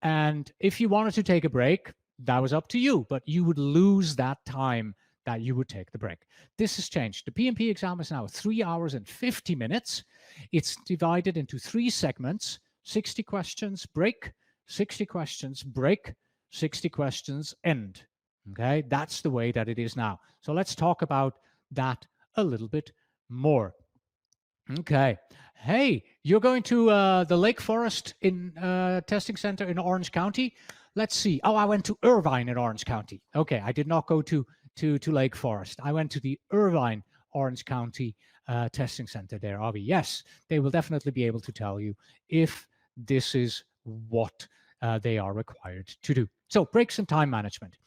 And if you wanted to take a break, that was up to you, but you would lose that time that you would take the break. This has changed. The PMP exam is now 3 hours and 50 minutes. It's divided into 3 segments, 60 questions, break, 60 questions, break, 60 questions, end. Okay, that's the way that it is now. So let's talk about that a little bit more. Okay. Hey, you're going to the Lake Forest in testing center in Orange County. Let's see. Oh, I went to Irvine in Orange County. Okay, I did not go to Lake Forest. I went to the Irvine Orange County testing center there, Avi. Yes, they will definitely be able to tell you if this is what they are required to do. So breaks and time management.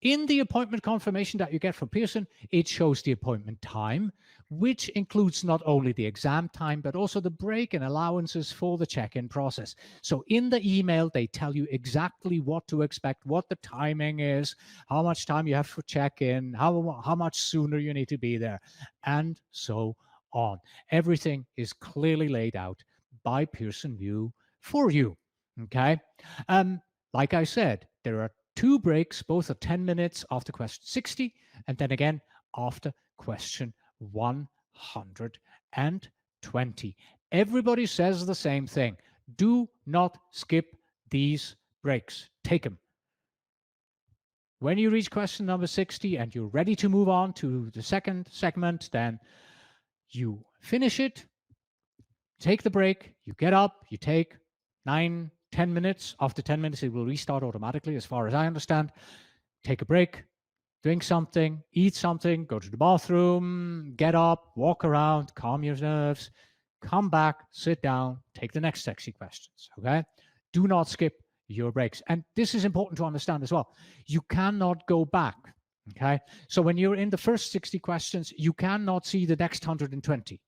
In the appointment confirmation that you get from Pearson, it shows the appointment time, which includes not only the exam time, but also the break and allowances for the check-in process. So in the email, they tell you exactly what to expect, what the timing is, how much time you have for check-in, how much sooner you need to be there, and so on. Everything is clearly laid out by Pearson VUE for you, okay? Like I said, there are 2 breaks, both are 10 minutes after question 60, and then again after question 120. Everybody says the same thing. Do not skip these breaks. Take them. When you reach question number 60 and you're ready to move on to the second segment, then you finish it, take the break, you get up, you take 9, 10 minutes. After 10 minutes, it will restart automatically, as far as I understand. Take a break, drink something, eat something, go to the bathroom, get up, walk around, calm your nerves, come back, sit down, take the next 60 questions, okay? Do not skip your breaks. And this is important to understand as well. You cannot go back, okay? So when you're in the first 60 questions, you cannot see the next 120.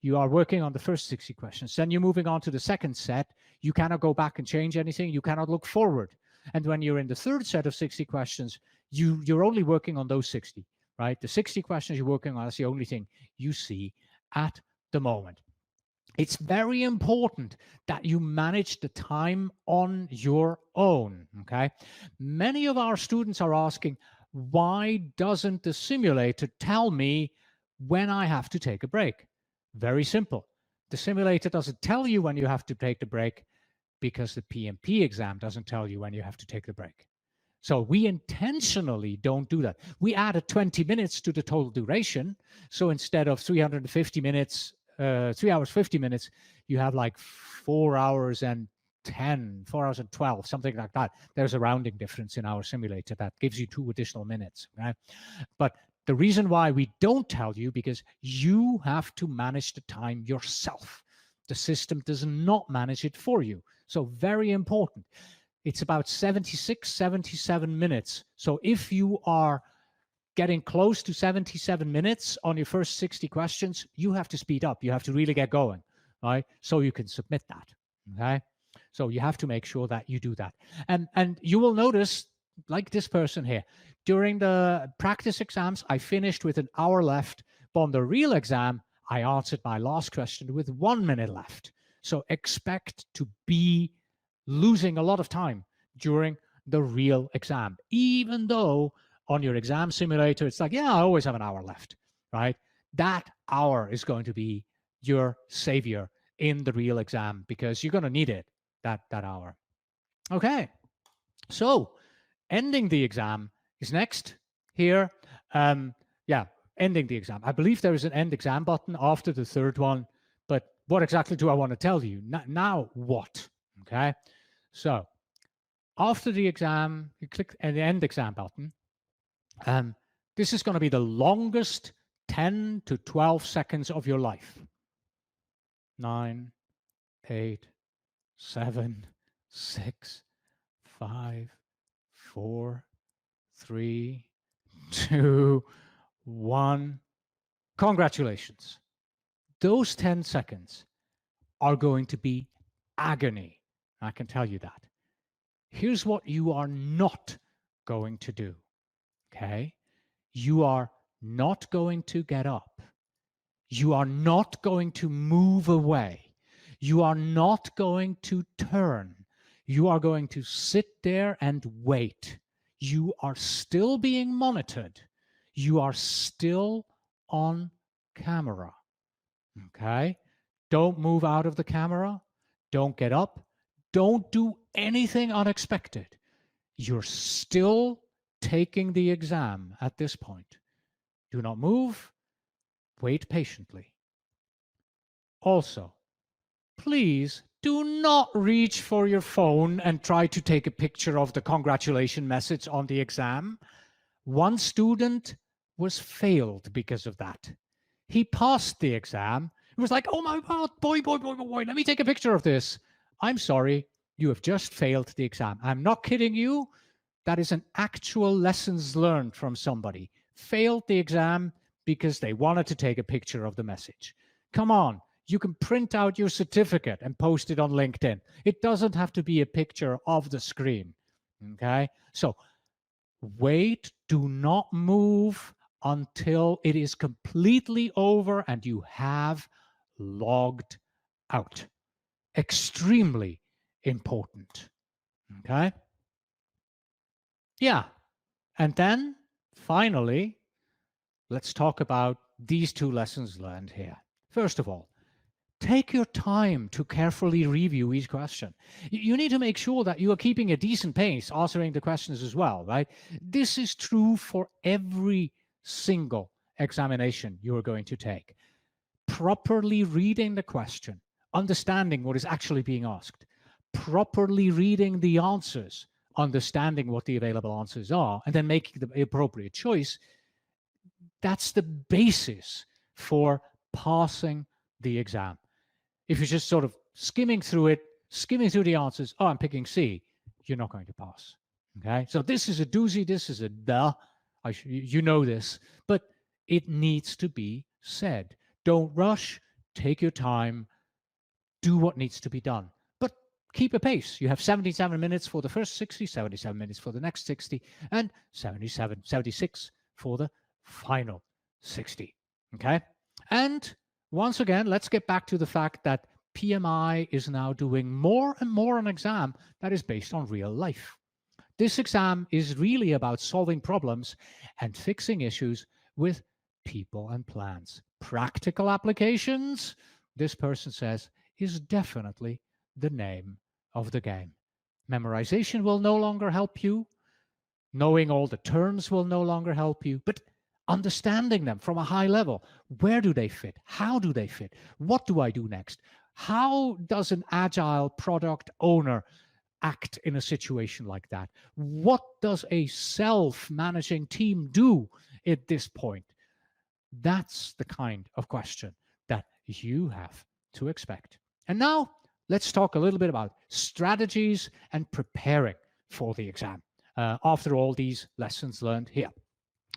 You are working on the first 60 questions. Then you're moving on to the second set. You cannot go back and change anything. You cannot look forward. And when you're in the third set of 60 questions, you're only working on those 60, right? The 60 questions you're working on is the only thing you see at the moment. It's very important that you manage the time on your own, okay? Many of our students are asking, why doesn't the simulator tell me when I have to take a break? Very simple. The simulator doesn't tell you when you have to take the break because the PMP exam doesn't tell you when you have to take the break. So we intentionally don't do that. We added 20 minutes to the total duration. So instead of 350 minutes, 3 hours, 50 minutes, you have like 4 hours and 10, 4 hours and 12, something like that. There's a rounding difference in our simulator that gives you 2 additional minutes, right? But the reason why we don't tell you, because you have to manage the time yourself. The system does not manage it for you. So very important. It's about 76, 77 minutes. So if you are getting close to 77 minutes on your first 60 questions, you have to speed up. You have to really get going, right? So you can submit that, okay? So you have to make sure that you do that. And you will notice, like this person here, during the practice exams, I finished with an hour left. But on the real exam, I answered my last question with 1 minute left. So expect to be losing a lot of time during the real exam, even though on your exam simulator, it's like, yeah, I always have an hour left, right? That hour is going to be your savior in the real exam because you're going to need it, that hour. Okay, so ending the exam is next here. Yeah, ending the exam. I believe there is an end exam button after the third one, but what exactly do I want to tell you? Now what? Okay, so after the exam, you click the end exam button. This is going to be the longest 10 to 12 seconds of your life. 9, 8, 7, 6, 5, 4, 3, 2, 1. Congratulations. Those 10 seconds are going to be agony. I can tell you that. Here's what you are not going to do, okay? You are not going to get up. You are not going to move away. You are not going to turn. You are going to sit there and wait. You are still being monitored. You are still on camera, okay? Don't move out of the camera. Don't get up. Don't do anything unexpected. You're still taking the exam at this point. Do not move. Wait patiently. Also, please do not reach for your phone and try to take a picture of the congratulation message on the exam. One student was failed because of that. He passed the exam. It was like, oh my God, boy, let me take a picture of this. I'm sorry, you have just failed the exam. I'm not kidding you. That is an actual lessons learned from somebody. Failed the exam because they wanted to take a picture of the message. Come on, you can print out your certificate and post it on LinkedIn. It doesn't have to be a picture of the screen, okay? So wait, do not move until it is completely over and you have logged out. Extremely important, okay? Yeah, and then finally, let's talk about these 2 lessons learned here. First of all, take your time to carefully review each question. You need to make sure that you are keeping a decent pace answering the questions as well, right? This is true for every single examination you are going to take. Properly reading the question, understanding what is actually being asked, properly reading the answers, understanding what the available answers are, and then making the appropriate choice, that's the basis for passing the exam. If you're just sort of skimming through it, skimming through the answers, oh, I'm picking C, you're not going to pass. Okay, so this is a doozy, this is a duh. You know this, but it needs to be said. Don't rush, take your time, do what needs to be done. But keep a pace. You have 77 minutes for the first 60, 77 minutes for the next 60, and 76 for the final 60. Okay? And once again, let's get back to the fact that PMI is now doing more and more an exam that is based on real life. This exam is really about solving problems and fixing issues with people and plans. Practical applications, this person says, is definitely the name of the game. Memorization will no longer help you. Knowing all the terms will no longer help you, but understanding them from a high level. Where do they fit? How do they fit? What do I do next? How does an agile product owner act in a situation like that? What does a self-managing team do at this point? That's the kind of question that you have to expect. And now let's talk a little bit about strategies and preparing for the exam after all these lessons learned here.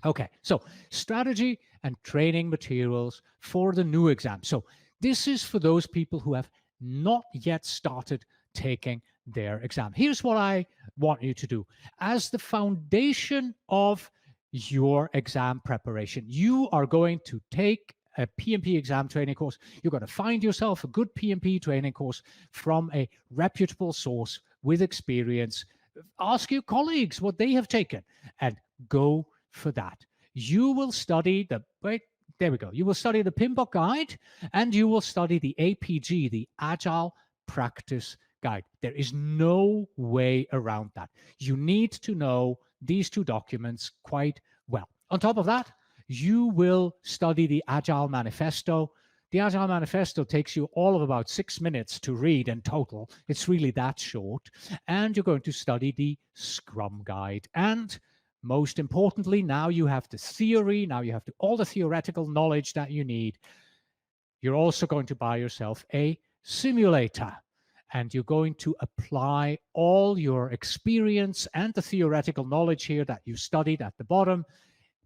Okay, so strategy and training materials for the new exam. So this is for those people who have not yet started taking their exam. Here's what I want you to do. As the foundation of your exam preparation, you are going to take a PMP exam training course. You're going to find yourself a good PMP training course from a reputable source with experience. Ask your colleagues what they have taken and go for that. You will study the, there we go. You will study the PMBOK guide and you will study the APG, the Agile Practice Guide. There is no way around that. You need to know these two documents quite well. On top of that, you will study the Agile Manifesto. The Agile Manifesto takes you all of about 6 minutes to read in total. It's really that short. And you're going to study the Scrum Guide. And most importantly, now you have the theory, now you have all the theoretical knowledge that you need. You're also going to buy yourself a simulator. And you're going to apply all your experience and the theoretical knowledge here that you studied at the bottom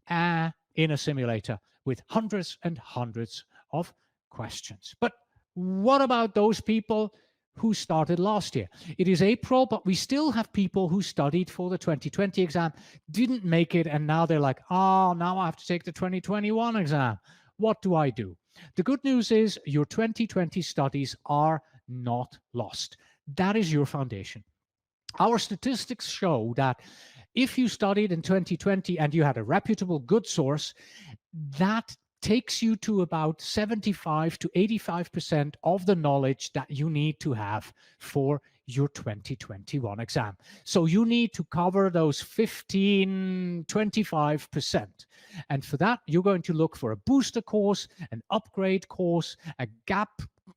in a simulator with hundreds and hundreds of questions. But what about those people who started last year? It is April, but we still have people who studied for the 2020 exam, didn't make it, and now they're like, oh, now I have to take the 2021 exam. What do I do? The good news is your 2020 studies are not lost. That is your foundation. Our statistics show that if you studied in 2020 and you had a reputable good source, that takes you to about 75 to 85% of the knowledge that you need to have for your 2021 exam. So you need to cover those 15, 25%. And for that, you're going to look for a booster course, an upgrade course, a gap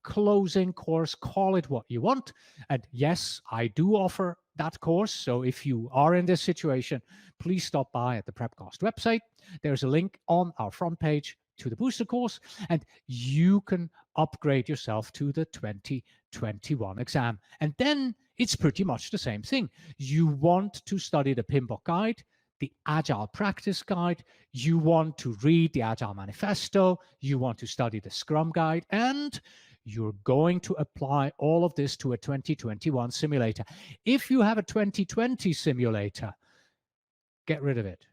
closing course, call it what you want. And yes, I do offer that course. So if you are in this situation, please stop by at the PrepCast website. There's a link on our front page to the booster course, and you can upgrade yourself to the 2021 exam. And then it's pretty much the same thing. You want to study the PMBOK guide, the Agile Practice Guide, you want to read the Agile Manifesto, you want to study the Scrum Guide, and you're going to apply all of this to a 2021 simulator. If you have a 2020 simulator, get rid of it.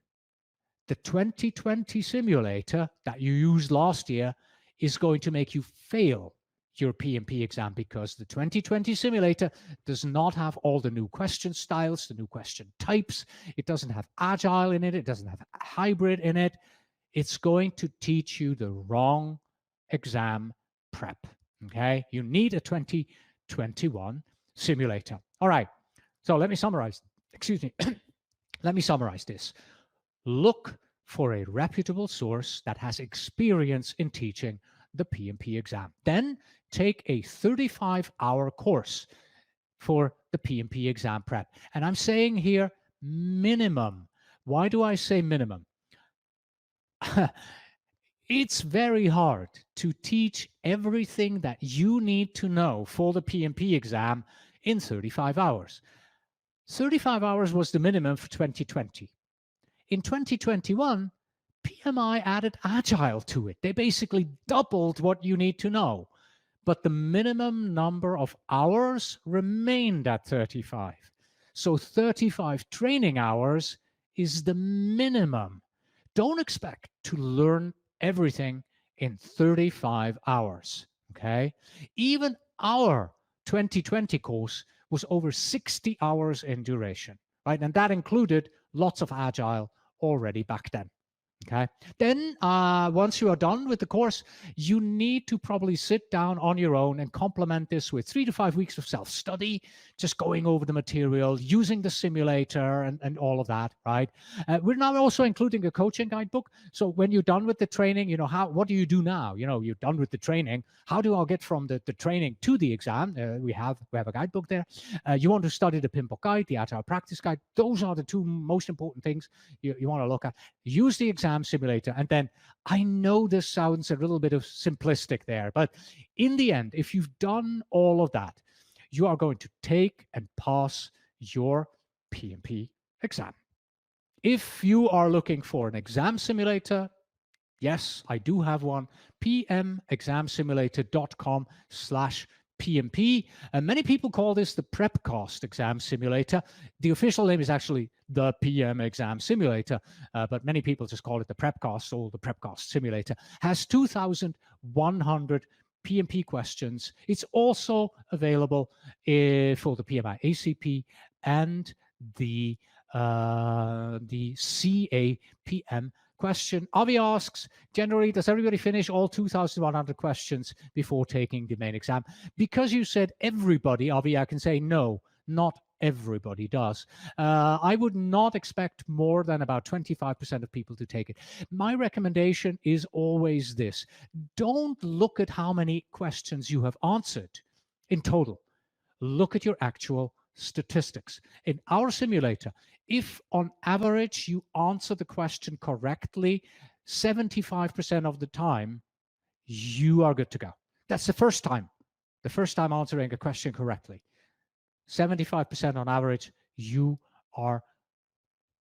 The 2020 simulator that you used last year is going to make you fail your PMP exam because the 2020 simulator does not have all the new question styles, the new question types. It doesn't have agile in it. It doesn't have hybrid in it. It's going to teach you the wrong exam prep. Okay, you need a 2021 simulator. All right, so let me summarize. Excuse me. Let me summarize this. Look for a reputable source that has experience in teaching the PMP exam. Then take a 35-hour course. for the PMP exam prep. And I'm saying here minimum. Why do I say minimum? It's very hard to teach everything that you need to know for the PMP exam in 35 hours. 35 hours was the minimum for 2020. In 2021, PMI added Agile to it. They basically doubled what you need to know, but the minimum number of hours remained at 35. So 35 training hours is the minimum. Don't expect to learn everything in 35 hours, okay? Even our 2020 course was over 60 hours in duration, right? And that included lots of Agile already back then. Okay. Then once you are done with the course, you need to probably sit down on your own and complement this with 3 to 5 weeks of self-study, just going over the material, using the simulator and all of that, right? We're now also including a coaching guidebook. So when you're done with the training, what do you do now? You're done with the training. How do I get from the training to the exam? We have a guidebook there. You want to study the PMP guide, the Agile practice guide. Those are the two most important things you want to look at. Use the exam simulator. And then I know this sounds a little bit of simplistic there, but in the end, if you've done all of that, you are going to take and pass your PMP exam. If you are looking for an exam simulator, yes, I do have one, pmexamsimulator.com/PMP. Many people call this the PrepCast exam simulator. The official name is actually the PM exam simulator, but many people just call it the PrepCast or the PrepCast simulator. Has 2,100 PMP questions. It's also available for the PMI ACP and the CAPM question. Avi asks, generally, does everybody finish all 2,100 questions before taking the main exam? Because you said everybody, Avi, I can say no, not everybody does. I would not expect more than about 25% of people to take it. My recommendation is always this. Don't look at how many questions you have answered in total. Look at your actual statistics. In our simulator, if on average you answer the question correctly 75% of the time, you are good to go. That's the first time answering a question correctly. 75% on average, you are,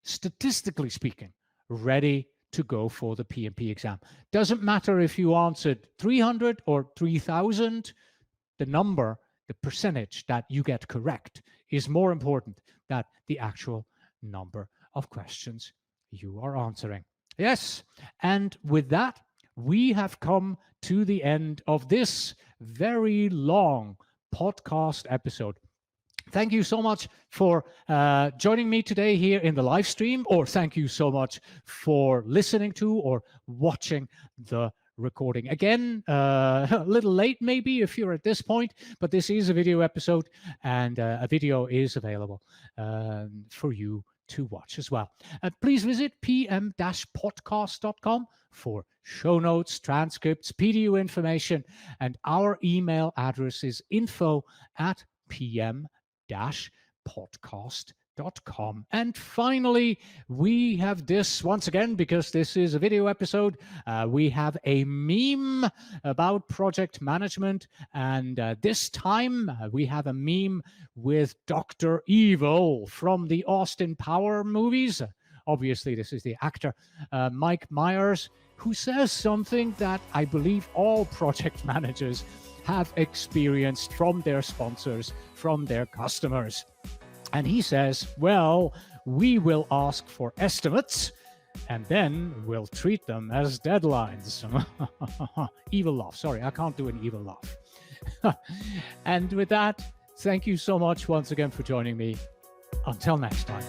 statistically speaking, ready to go for the PMP exam. Doesn't matter if you answered 300 or 3,000, the number, the percentage that you get correct is more important than the actual number of questions you are answering. Yes, and with that, we have come to the end of this very long podcast episode. Thank you so much for joining me today here in the live stream, or thank you so much for listening to or watching the recording. Again, a little late maybe if you're at this point, but this is a video episode and a video is available for you to watch as well. Please visit pm-podcast.com for show notes, transcripts, PDU information, and our email address is info@pm-podcast.com. And finally, we have this once again, because this is a video episode, we have a meme about project management, and this time we have a meme with Dr. Evil from the Austin Power movies. Obviously, this is the actor Mike Myers, who says something that I believe all project managers have experienced from their sponsors, from their customers. And he says, well, we will ask for estimates and then we'll treat them as deadlines. Evil laugh. Sorry, I can't do an evil laugh. And with that, thank you so much once again for joining me. Until next time.